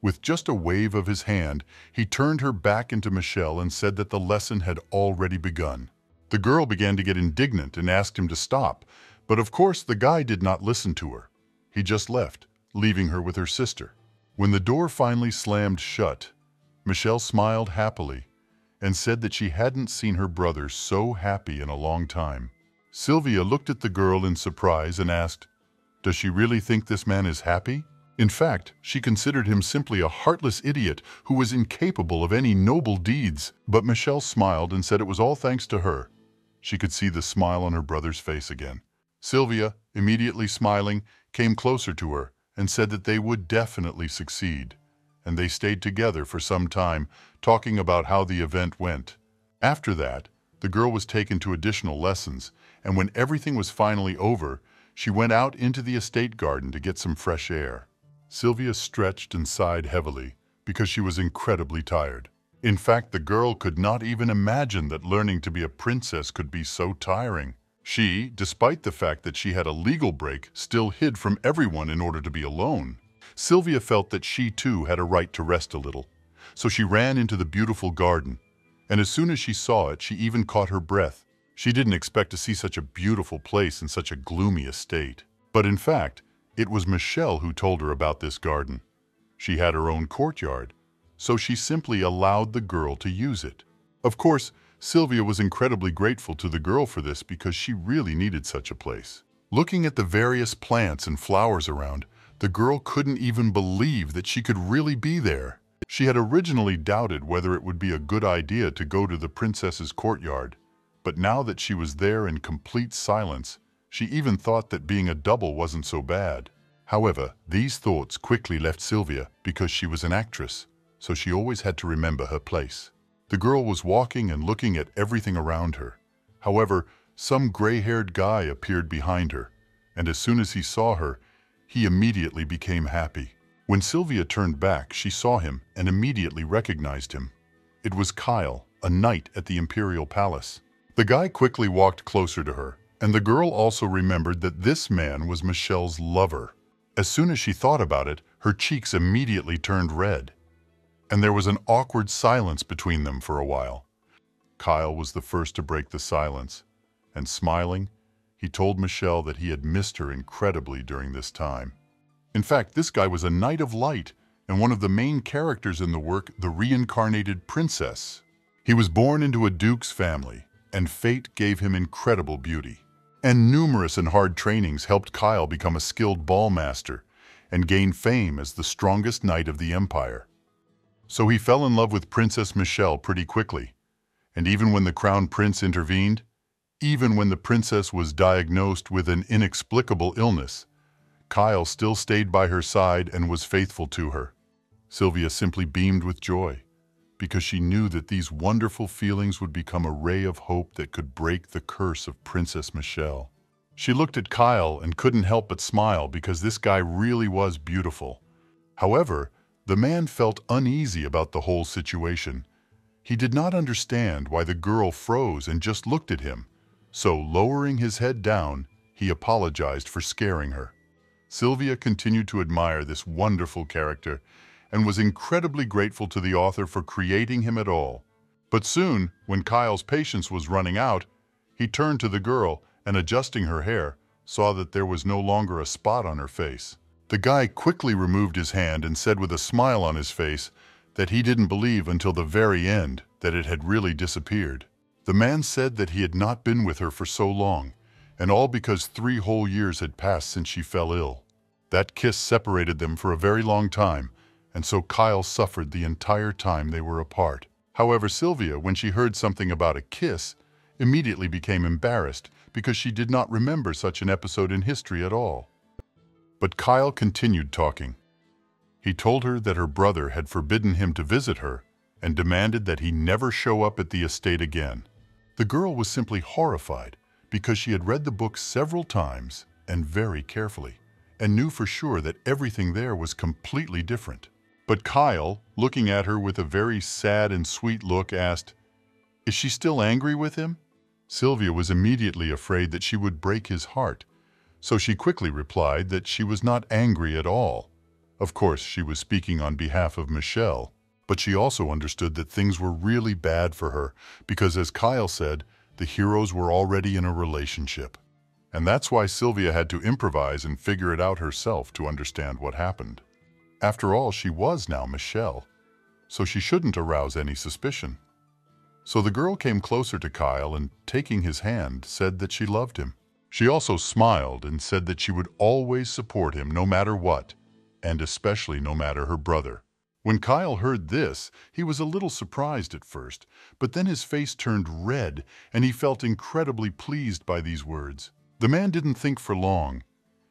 With just a wave of his hand, he turned her back into Michelle and said that the lesson had already begun. The girl began to get indignant and asked him to stop, but of course the guy did not listen to her. He just left, leaving her with her sister. When the door finally slammed shut, Michelle smiled happily and said that she hadn't seen her brother so happy in a long time. Sylvia looked at the girl in surprise and asked, "Does she really think this man is happy?" In fact, she considered him simply a heartless idiot who was incapable of any noble deeds. But Michelle smiled and said it was all thanks to her. She could see the smile on her brother's face again. Sylvia, immediately smiling, came closer to her and said that they would definitely succeed. And they stayed together for some time, talking about how the event went. After that, the girl was taken to additional lessons, and when everything was finally over, she went out into the estate garden to get some fresh air. Sylvia stretched and sighed heavily because she was incredibly tired. In fact, the girl could not even imagine that learning to be a princess could be so tiring. She, despite the fact that she had a legal break, still hid from everyone in order to be alone. Sylvia felt that she too had a right to rest a little, so she ran into the beautiful garden, and as soon as she saw it, she even caught her breath. She didn't expect to see such a beautiful place in such a gloomy estate. But in fact, it was Michelle who told her about this garden. She had her own courtyard, so she simply allowed the girl to use it. Of course, Sylvia was incredibly grateful to the girl for this because she really needed such a place. Looking at the various plants and flowers around, the girl couldn't even believe that she could really be there. She had originally doubted whether it would be a good idea to go to the princess's courtyard, but now that she was there in complete silence, she even thought that being a double wasn't so bad. However, these thoughts quickly left Sylvia because she was an actress, so she always had to remember her place. The girl was walking and looking at everything around her. However, some gray-haired guy appeared behind her, and as soon as he saw her, he immediately became happy. When Sylvia turned back, she saw him and immediately recognized him. It was Kyle, a knight at the Imperial Palace. The guy quickly walked closer to her, and the girl also remembered that this man was Michelle's lover. As soon as she thought about it, her cheeks immediately turned red, and there was an awkward silence between them for a while. Kyle was the first to break the silence, and smiling, he told Michelle that he had missed her incredibly during this time. In fact, this guy was a Knight of Light and one of the main characters in the work The Reincarnated Princess. He was born into a duke's family, and fate gave him incredible beauty. And numerous and hard trainings helped Kyle become a skilled ball master and gain fame as the strongest knight of the empire. So he fell in love with Princess Michelle pretty quickly, and even when the crown prince intervened, even when the princess was diagnosed with an inexplicable illness, Kyle still stayed by her side and was faithful to her. Sylvia simply beamed with joy, because she knew that these wonderful feelings would become a ray of hope that could break the curse of Princess Michelle. She looked at Kyle and couldn't help but smile because this guy really was beautiful. However, the man felt uneasy about the whole situation. He did not understand why the girl froze and just looked at him, so lowering his head down, he apologized for scaring her. Sylvia continued to admire this wonderful character and was incredibly grateful to the author for creating him at all. But soon, when Kyle's patience was running out, he turned to the girl and, adjusting her hair, saw that there was no longer a spot on her face. The guy quickly removed his hand and said with a smile on his face that he didn't believe until the very end that it had really disappeared. The man said that he had not been with her for so long, and all because 3 whole years had passed since she fell ill. That kiss separated them for a very long time, and so Kyle suffered the entire time they were apart. However, Sylvia, when she heard something about a kiss, immediately became embarrassed because she did not remember such an episode in history at all. But Kyle continued talking. He told her that her brother had forbidden him to visit her and demanded that he never show up at the estate again. The girl was simply horrified because she had read the book several times and very carefully, and knew for sure that everything there was completely different. But Kyle, looking at her with a very sad and sweet look, asked, "Is she still angry with him?" Sylvia was immediately afraid that she would break his heart, so she quickly replied that she was not angry at all. Of course, she was speaking on behalf of Michelle, but she also understood that things were really bad for her because, as Kyle said, the heroes were already in a relationship. And that's why Sylvia had to improvise and figure it out herself to understand what happened. After all, she was now Michelle, so she shouldn't arouse any suspicion. So the girl came closer to Kyle and, taking his hand, said that she loved him. She also smiled and said that she would always support him no matter what, and especially no matter her brother. When Kyle heard this, he was a little surprised at first, but then his face turned red and he felt incredibly pleased by these words. The man didn't think for long.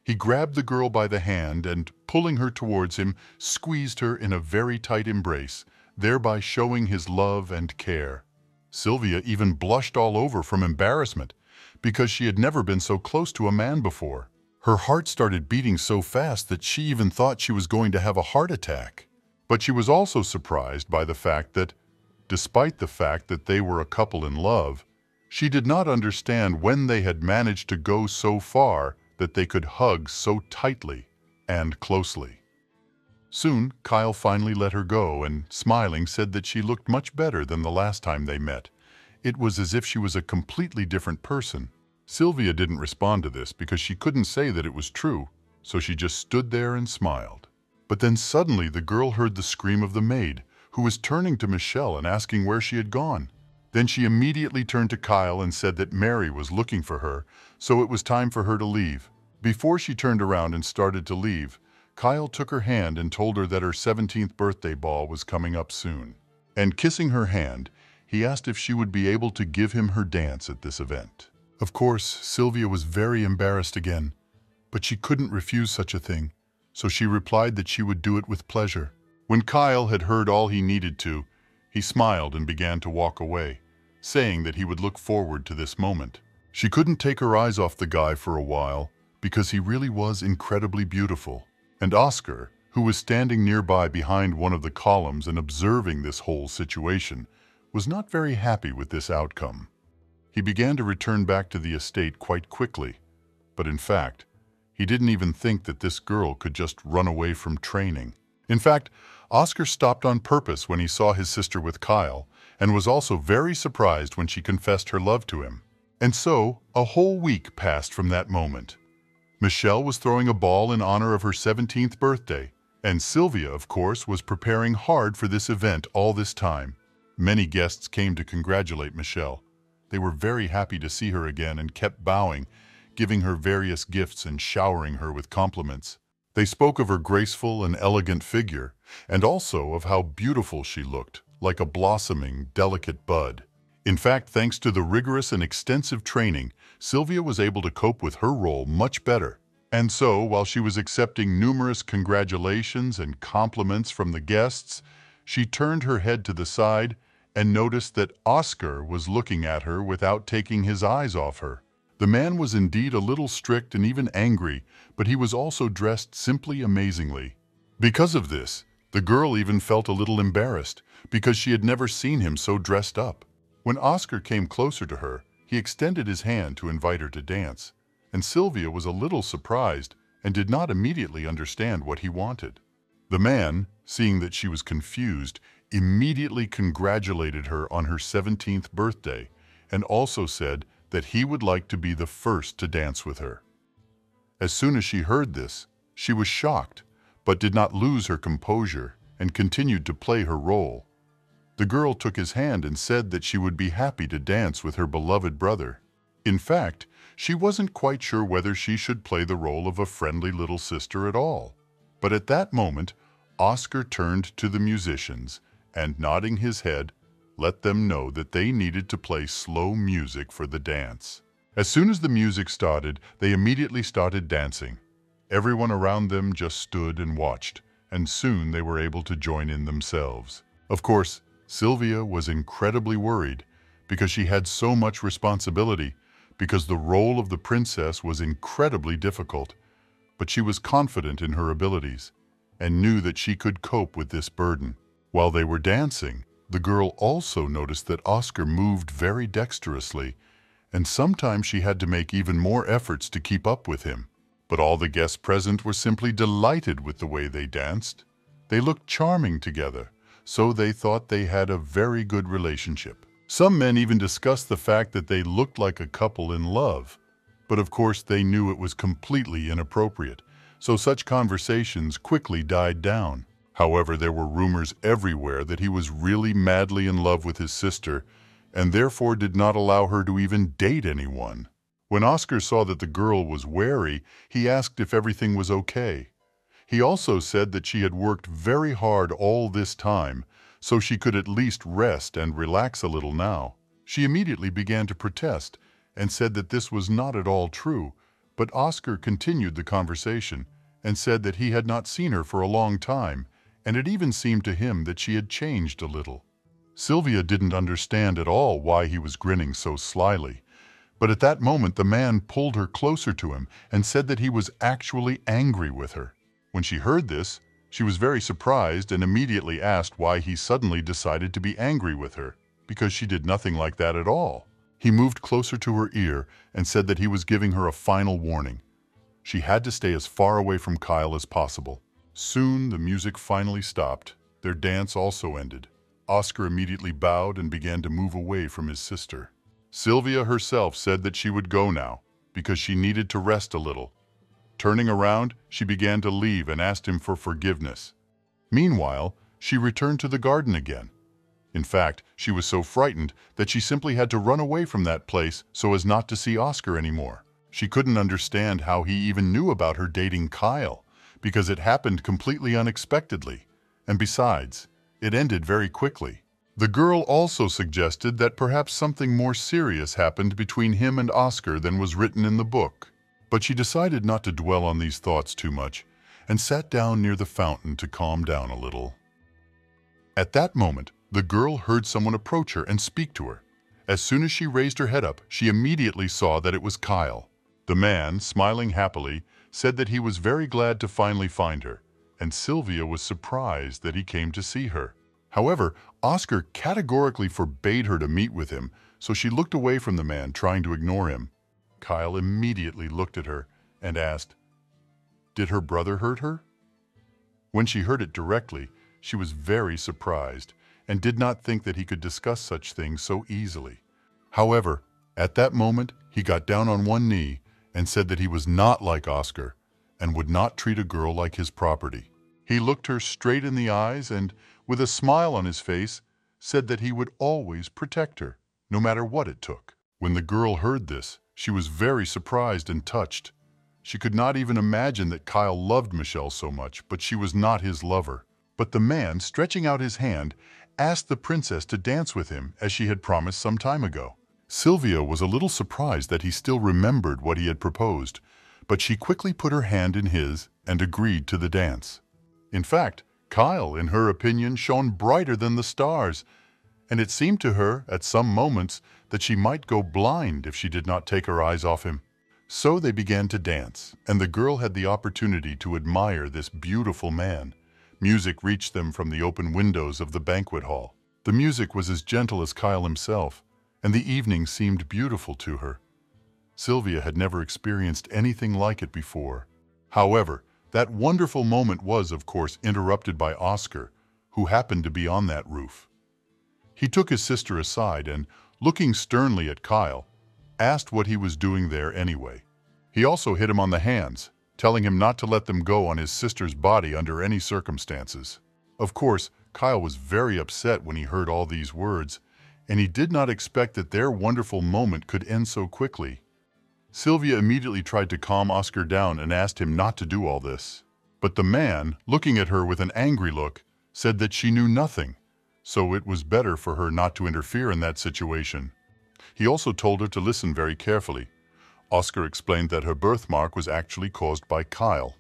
He grabbed the girl by the hand and, pulling her towards him, squeezed her in a very tight embrace, thereby showing his love and care. Sylvia even blushed all over from embarrassment because she had never been so close to a man before. Her heart started beating so fast that she even thought she was going to have a heart attack. But she was also surprised by the fact that, despite the fact that they were a couple in love, she did not understand when they had managed to go so far that they could hug so tightly and closely. Soon, Kyle finally let her go and, smiling, said that she looked much better than the last time they met. It was as if she was a completely different person. Sylvia didn't respond to this because she couldn't say that it was true, so she just stood there and smiled. But then suddenly the girl heard the scream of the maid, who was turning to Michelle and asking where she had gone. Then she immediately turned to Kyle and said that Mary was looking for her, so it was time for her to leave. Before she turned around and started to leave, Kyle took her hand and told her that her 17th birthday ball was coming up soon. And kissing her hand, he asked if she would be able to give him her dance at this event. Of course, Sylvia was very embarrassed again, but she couldn't refuse such a thing, so she replied that she would do it with pleasure. When Kyle had heard all he needed to, he smiled and began to walk away, saying that he would look forward to this moment. She couldn't take her eyes off the guy for a while because he really was incredibly beautiful. And Oscar, who was standing nearby behind one of the columns and observing this whole situation, was not very happy with this outcome. He began to return back to the estate quite quickly, but in fact, he didn't even think that this girl could just run away from training. In fact, Oscar stopped on purpose when he saw his sister with Kyle, and was also very surprised when she confessed her love to him. And so, a whole week passed from that moment. Michelle was throwing a ball in honor of her 17th birthday, and Sylvia, of course, was preparing hard for this event all this time. Many guests came to congratulate Michelle. They were very happy to see her again and kept bowing, giving her various gifts and showering her with compliments. They spoke of her graceful and elegant figure, and also of how beautiful she looked, like a blossoming, delicate bud. In fact, thanks to the rigorous and extensive training, Sylvia was able to cope with her role much better. And so, while she was accepting numerous congratulations and compliments from the guests, she turned her head to the side and noticed that Oscar was looking at her without taking his eyes off her. The man was indeed a little strict and even angry, but he was also dressed simply amazingly. Because of this, the girl even felt a little embarrassed because she had never seen him so dressed up. When Oscar came closer to her, he extended his hand to invite her to dance, and Sylvia was a little surprised and did not immediately understand what he wanted. The man, seeing that she was confused, immediately congratulated her on her 17th birthday and also said that he would like to be the first to dance with her. As soon as she heard this, she was shocked, but did not lose her composure and continued to play her role. The girl took his hand and said that she would be happy to dance with her beloved brother. In fact, she wasn't quite sure whether she should play the role of a friendly little sister at all. But at that moment, Oscar turned to the musicians and, nodding his head, let them know that they needed to play slow music for the dance. As soon as the music started, they immediately started dancing. Everyone around them just stood and watched, and soon they were able to join in themselves. Of course, Sylvia was incredibly worried because she had so much responsibility, because the role of the princess was incredibly difficult. But she was confident in her abilities and knew that she could cope with this burden. While they were dancing, the girl also noticed that Oscar moved very dexterously, and sometimes she had to make even more efforts to keep up with him. But all the guests present were simply delighted with the way they danced. They looked charming together, so they thought they had a very good relationship. Some men even discussed the fact that they looked like a couple in love. But of course they knew it was completely inappropriate, so such conversations quickly died down. However, there were rumors everywhere that he was really madly in love with his sister and therefore did not allow her to even date anyone. When Oscar saw that the girl was wary, he asked if everything was okay. He also said that she had worked very hard all this time, so she could at least rest and relax a little now. She immediately began to protest and said that this was not at all true, but Oscar continued the conversation and said that he had not seen her for a long time, and it even seemed to him that she had changed a little. Sylvia didn't understand at all why he was grinning so slyly, but at that moment the man pulled her closer to him and said that he was actually angry with her. When she heard this, she was very surprised and immediately asked why he suddenly decided to be angry with her, because she did nothing like that at all. He moved closer to her ear and said that he was giving her a final warning. She had to stay as far away from Kyle as possible. Soon the music finally stopped. Their dance also ended. Oscar immediately bowed and began to move away from his sister. Sylvia herself said that she would go now, because she needed to rest a little. Turning around, she began to leave and asked him for forgiveness. Meanwhile, she returned to the garden again. In fact, she was so frightened that she simply had to run away from that place so as not to see Oscar anymore. She couldn't understand how he even knew about her dating Kyle, because it happened completely unexpectedly. And besides, it ended very quickly. The girl also suggested that perhaps something more serious happened between him and Oscar than was written in the book. But she decided not to dwell on these thoughts too much and sat down near the fountain to calm down a little. At that moment, the girl heard someone approach her and speak to her. As soon as she raised her head up, she immediately saw that it was Kyle. The man, smiling happily, said that he was very glad to finally find her, and Sylvia was surprised that he came to see her. However, Oscar categorically forbade her to meet with him, so she looked away from the man, trying to ignore him. Kyle immediately looked at her and asked, "Did her brother hurt her?" When she heard it directly, she was very surprised and did not think that he could discuss such things so easily. However, at that moment, he got down on one knee and said that he was not like Oscar and would not treat a girl like his property. He looked her straight in the eyes and, with a smile on his face, said that he would always protect her, no matter what it took. When the girl heard this, she was very surprised and touched. She could not even imagine that Kyle loved Michelle so much, but she was not his lover. But the man, stretching out his hand, asked the princess to dance with him as she had promised some time ago. Sylvia was a little surprised that he still remembered what he had proposed, but she quickly put her hand in his and agreed to the dance. In fact, Kyle, in her opinion, shone brighter than the stars, and it seemed to her, at some moments, that she might go blind if she did not take her eyes off him. So they began to dance, and the girl had the opportunity to admire this beautiful man. Music reached them from the open windows of the banquet hall. The music was as gentle as Kyle himself, and the evening seemed beautiful to her. Sylvia had never experienced anything like it before. However, that wonderful moment was, of course, interrupted by Oscar, who happened to be on that roof. He took his sister aside and, looking sternly at Kyle, asked what he was doing there anyway. He also hit him on the hands, telling him not to let them go on his sister's body under any circumstances. Of course, Kyle was very upset when he heard all these words, and he did not expect that their wonderful moment could end so quickly. Sylvia immediately tried to calm Oscar down and asked him not to do all this. But the man, looking at her with an angry look, said that she knew nothing, so it was better for her not to interfere in that situation. He also told her to listen very carefully. Oscar explained that her birthmark was actually caused by Kyle.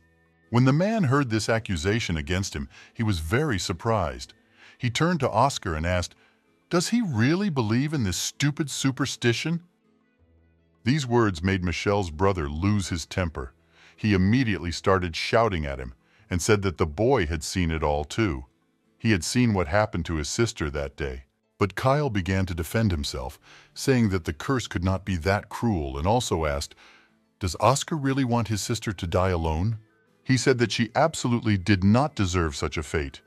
When the man heard this accusation against him, he was very surprised. He turned to Oscar and asked, "Does he really believe in this stupid superstition?" These words made Michelle's brother lose his temper. He immediately started shouting at him and said that the boy had seen it all too. He had seen what happened to his sister that day. But Kyle began to defend himself, saying that the curse could not be that cruel, and also asked, "Does Oscar really want his sister to die alone?" He said that she absolutely did not deserve such a fate,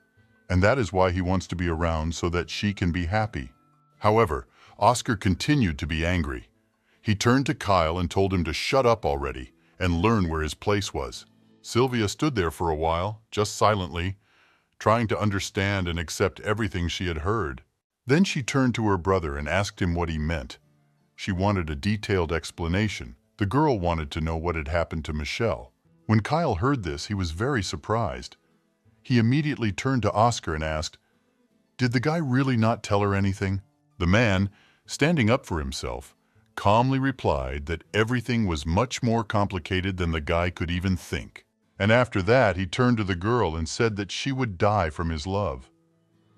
and that is why he wants to be around so that she can be happy. However, Oscar continued to be angry. He turned to Kyle and told him to shut up already and learn where his place was. Sylvia stood there for a while, just silently, trying to understand and accept everything she had heard. Then she turned to her brother and asked him what he meant. She wanted a detailed explanation. The girl wanted to know what had happened to Michelle. When Kyle heard this, he was very surprised. He immediately turned to Oscar and asked, "Did the guy really not tell her anything?" The man, standing up for himself, calmly replied that everything was much more complicated than the guy could even think. And after that, he turned to the girl and said that she would die from his love.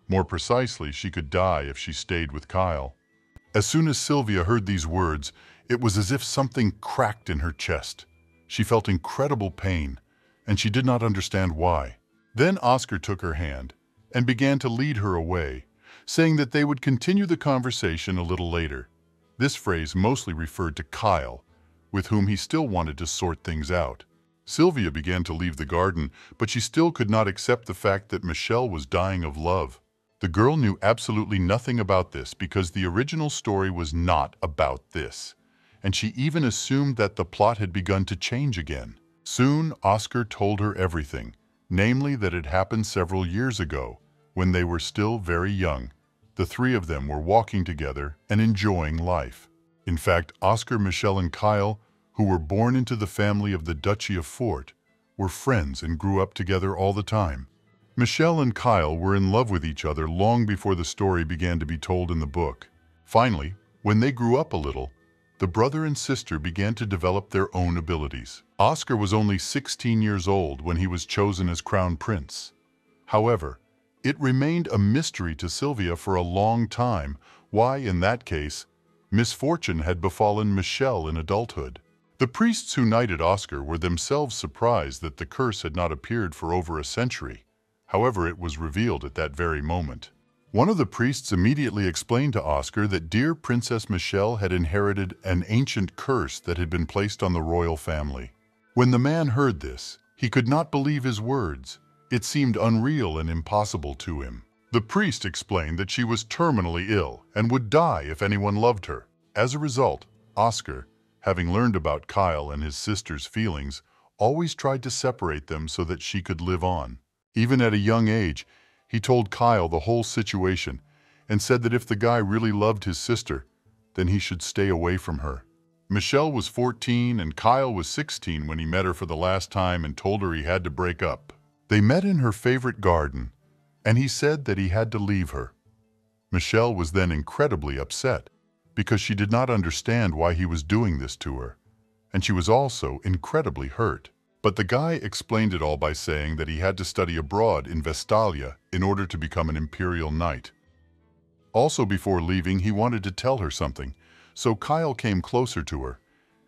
More precisely, she could die if she stayed with Kyle. As soon as Sylvia heard these words, it was as if something cracked in her chest. She felt incredible pain, and she did not understand why. Then Oscar took her hand and began to lead her away, saying that they would continue the conversation a little later. This phrase mostly referred to Kyle, with whom he still wanted to sort things out. Sylvia began to leave the garden, but she still could not accept the fact that Michelle was dying of love. The girl knew absolutely nothing about this because the original story was not about this, and she even assumed that the plot had begun to change again. Soon, Oscar told her everything, namely that it happened several years ago, when they were still very young. The three of them were walking together and enjoying life. In fact, Oscar, Michelle, and Kyle, who were born into the family of the Duchy of Fort, were friends and grew up together all the time. Michelle and Kyle were in love with each other long before the story began to be told in the book. Finally, when they grew up a little, the brother and sister began to develop their own abilities. Oscar was only 16 years old when he was chosen as crown prince. However, it remained a mystery to Sylvia for a long time why, in that case, misfortune had befallen Michelle in adulthood. The priests who knighted Oscar were themselves surprised that the curse had not appeared for over a century. However, it was revealed at that very moment. One of the priests immediately explained to Oscar that dear Princess Michelle had inherited an ancient curse that had been placed on the royal family. When the man heard this, he could not believe his words. It seemed unreal and impossible to him. The priest explained that she was terminally ill and would die if anyone loved her. As a result, Oscar, having learned about Kyle and his sister's feelings, always tried to separate them so that she could live on. Even at a young age, he told Kyle the whole situation and said that if the guy really loved his sister, then he should stay away from her. Michelle was 14 and Kyle was 16 when he met her for the last time and told her he had to break up. They met in her favorite garden, and he said that he had to leave her. Michelle was then incredibly upset because she did not understand why he was doing this to her, and she was also incredibly hurt. But the guy explained it all by saying that he had to study abroad in Vestalia in order to become an imperial knight. Also, before leaving, he wanted to tell her something, so Kyle came closer to her,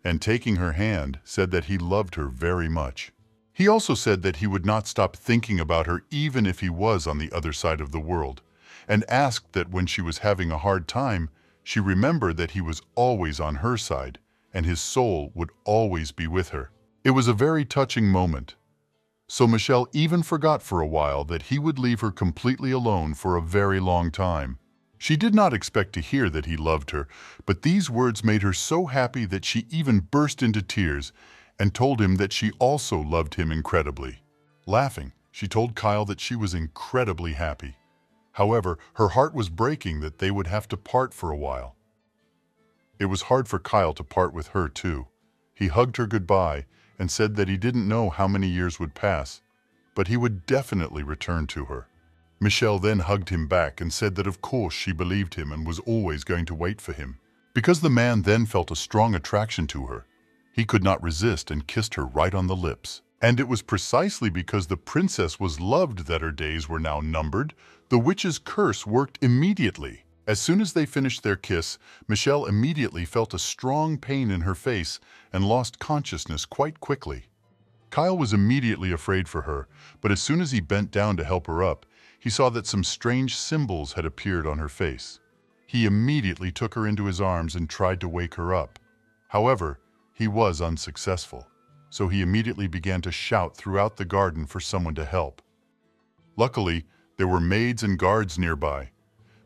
and taking her hand, said that he loved her very much. He also said that he would not stop thinking about her even if he was on the other side of the world, and asked that when she was having a hard time, she remembered that he was always on her side, and his soul would always be with her. It was a very touching moment. So Michel even forgot for a while that he would leave her completely alone for a very long time. She did not expect to hear that he loved her, but these words made her so happy that she even burst into tears and told him that she also loved him incredibly. Laughing, she told Kyle that she was incredibly happy. However, her heart was breaking that they would have to part for a while. It was hard for Kyle to part with her too. He hugged her goodbye and said that he didn't know how many years would pass, but he would definitely return to her. Michel then hugged him back and said that of course she believed him and was always going to wait for him. Because the man then felt a strong attraction to her, he could not resist and kissed her right on the lips. And it was precisely because the princess was loved that her days were now numbered. The witch's curse worked immediately. As soon as they finished their kiss, Michel immediately felt a strong pain in her face and lost consciousness quite quickly. Kyle was immediately afraid for her, but as soon as he bent down to help her up, he saw that some strange symbols had appeared on her face. He immediately took her into his arms and tried to wake her up. However, he was unsuccessful, so he immediately began to shout throughout the garden for someone to help. Luckily, there were maids and guards nearby.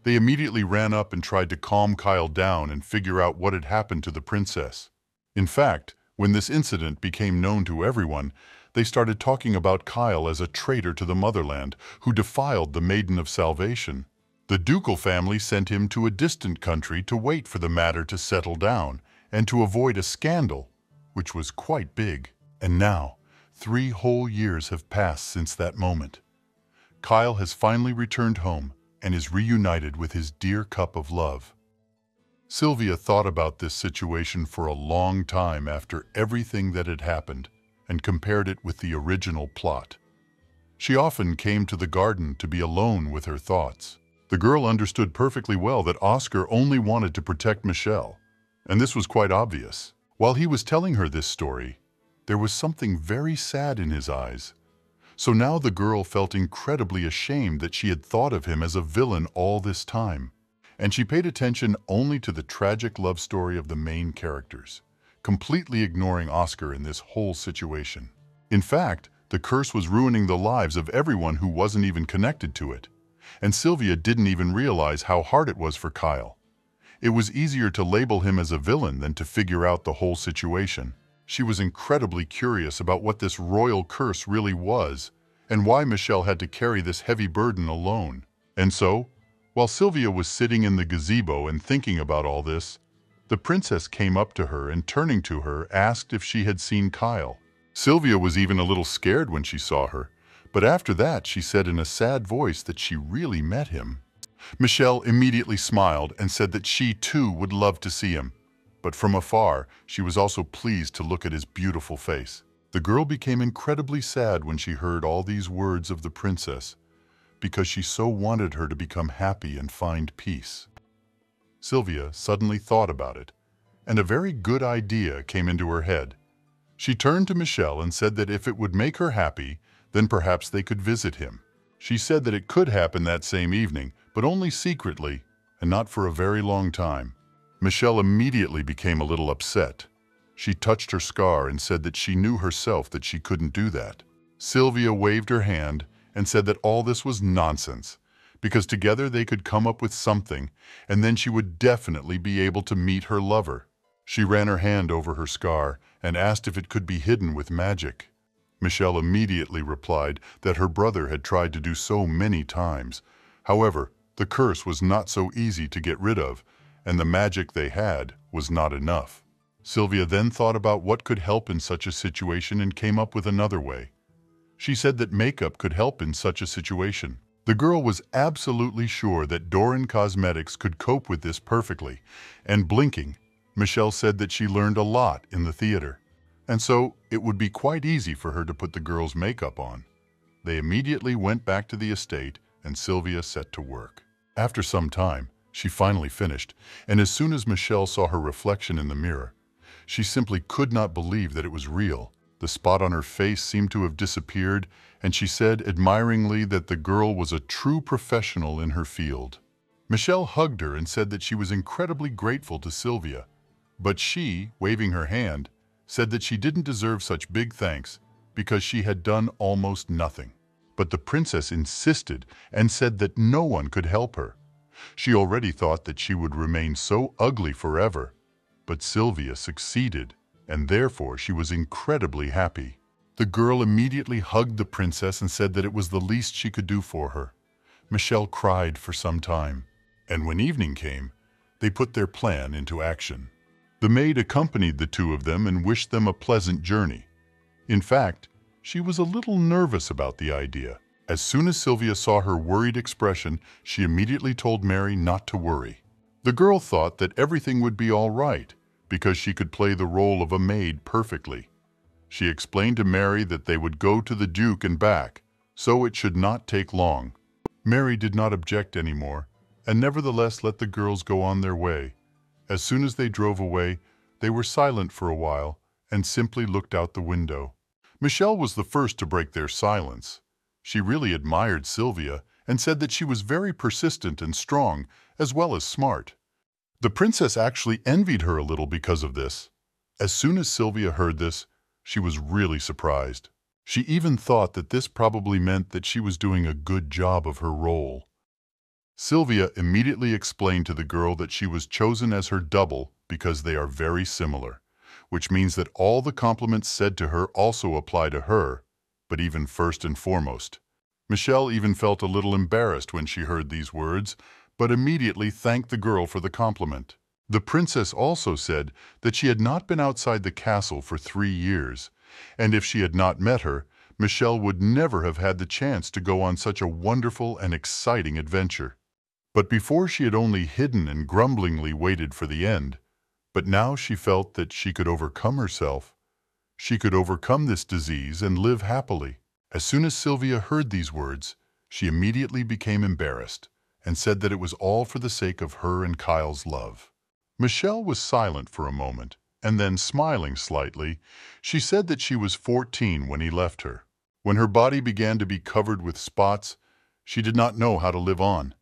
They immediately ran up and tried to calm Kyle down and figure out what had happened to the princess. In fact, when this incident became known to everyone, they started talking about Kyle as a traitor to the motherland who defiled the Maiden of Salvation. The ducal family sent him to a distant country to wait for the matter to settle down and to avoid a scandal, which was quite big. And now, 3 whole years have passed since that moment. Kyle has finally returned home and is reunited with his dear cup of love. Sylvia thought about this situation for a long time after everything that had happened and compared it with the original plot. She often came to the garden to be alone with her thoughts. The girl understood perfectly well that Oscar only wanted to protect Michel, and this was quite obvious. While he was telling her this story, there was something very sad in his eyes. So now the girl felt incredibly ashamed that she had thought of him as a villain all this time, and she paid attention only to the tragic love story of the main characters, completely ignoring Oscar in this whole situation. In fact, the curse was ruining the lives of everyone who wasn't even connected to it, and Sylvia didn't even realize how hard it was for Kyle. It was easier to label him as a villain than to figure out the whole situation. She was incredibly curious about what this royal curse really was and why Michel had to carry this heavy burden alone. And so, while Sylvia was sitting in the gazebo and thinking about all this, the princess came up to her and turning to her asked if she had seen Kyle. Sylvia was even a little scared when she saw her, but after that she said in a sad voice that she really met him. Michel immediately smiled and said that she too would love to see him. But from afar, she was also pleased to look at his beautiful face. The girl became incredibly sad when she heard all these words of the princess, because she so wanted her to become happy and find peace. Sylvia suddenly thought about it, and a very good idea came into her head. She turned to Michel and said that if it would make her happy, then perhaps they could visit him. She said that it could happen that same evening, but only secretly, and not for a very long time. Michel immediately became a little upset. She touched her scar and said that she knew herself that she couldn't do that. Sylvia waved her hand and said that all this was nonsense, because together they could come up with something, and then she would definitely be able to meet her lover. She ran her hand over her scar and asked if it could be hidden with magic. Michel immediately replied that her brother had tried to do so many times. However, the curse was not so easy to get rid of, and the magic they had was not enough. Sylvia then thought about what could help in such a situation and came up with another way. She said that makeup could help in such a situation. The girl was absolutely sure that Doran Cosmetics could cope with this perfectly, and blinking, Michel said that she learned a lot in the theater, and so it would be quite easy for her to put the girl's makeup on. They immediately went back to the estate and Sylvia set to work. After some time, she finally finished, and as soon as Michel saw her reflection in the mirror, she simply could not believe that it was real. The spot on her face seemed to have disappeared, and she said admiringly that the girl was a true professional in her field. Michel hugged her and said that she was incredibly grateful to Sylvia, But she, waving her hand, said that she didn't deserve such big thanks because she had done almost nothing. But the princess insisted and said that no one could help her. She already thought that she would remain so ugly forever, but Sylvia succeeded, and therefore she was incredibly happy. The girl immediately hugged the princess and said that it was the least she could do for her. Michelle cried for some time, and when evening came, they put their plan into action. The maid accompanied the two of them and wished them a pleasant journey. In fact, she was a little nervous about the idea. As soon as Sylvia saw her worried expression, she immediately told Mary not to worry. The girl thought that everything would be all right because she could play the role of a maid perfectly. She explained to Mary that they would go to the Duke and back, so it should not take long. Mary did not object anymore, and nevertheless let the girls go on their way. As soon as they drove away, they were silent for a while and simply looked out the window. Michelle was the first to break their silence. She really admired Sylvia and said that she was very persistent and strong, as well as smart. The princess actually envied her a little because of this. As soon as Sylvia heard this, she was really surprised. She even thought that this probably meant that she was doing a good job of her role. Sylvia immediately explained to the girl that she was chosen as her double because they are very similar, which means that all the compliments said to her also apply to her, but even first and foremost. Michelle even felt a little embarrassed when she heard these words, but immediately thanked the girl for the compliment. The princess also said that she had not been outside the castle for 3 years, and if she had not met her, Michelle would never have had the chance to go on such a wonderful and exciting adventure. But before she had only hidden and grumblingly waited for the end, but now she felt that she could overcome herself. She could overcome this disease and live happily. As soon as Sylvia heard these words, she immediately became embarrassed and said that it was all for the sake of her and Kyle's love. Michelle was silent for a moment, and then smiling slightly, she said that she was 14 when he left her. When her body began to be covered with spots, she did not know how to live on,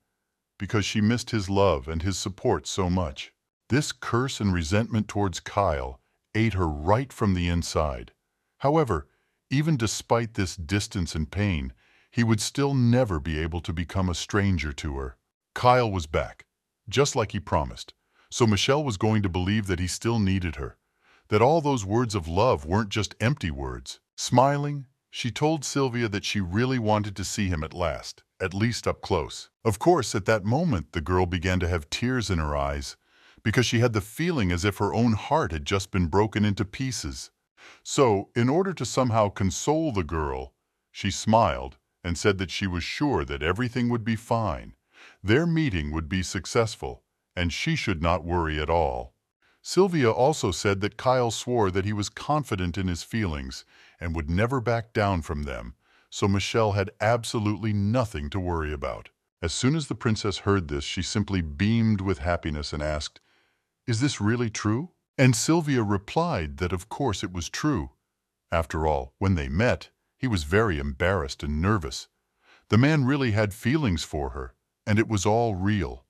because she missed his love and his support so much. This curse and resentment towards Kyle ate her right from the inside. However, even despite this distance and pain, he would still never be able to become a stranger to her. Kyle was back, just like he promised, so Michelle was going to believe that he still needed her, that all those words of love weren't just empty words. Smiling, she told Sylvia that she really wanted to see him at least up close. Of course, at that moment, the girl began to have tears in her eyes, because she had the feeling as if her own heart had just been broken into pieces. So, in order to somehow console the girl, she smiled and said that she was sure that everything would be fine. Their meeting would be successful, and she should not worry at all. Sylvia also said that Kyle swore that he was confident in his feelings and would never back down from them, so Michelle had absolutely nothing to worry about. As soon as the princess heard this, she simply beamed with happiness and asked, "Is this really true?" And Sylvia replied that of course it was true. After all, when they met, he was very embarrassed and nervous. The man really had feelings for her, and it was all real.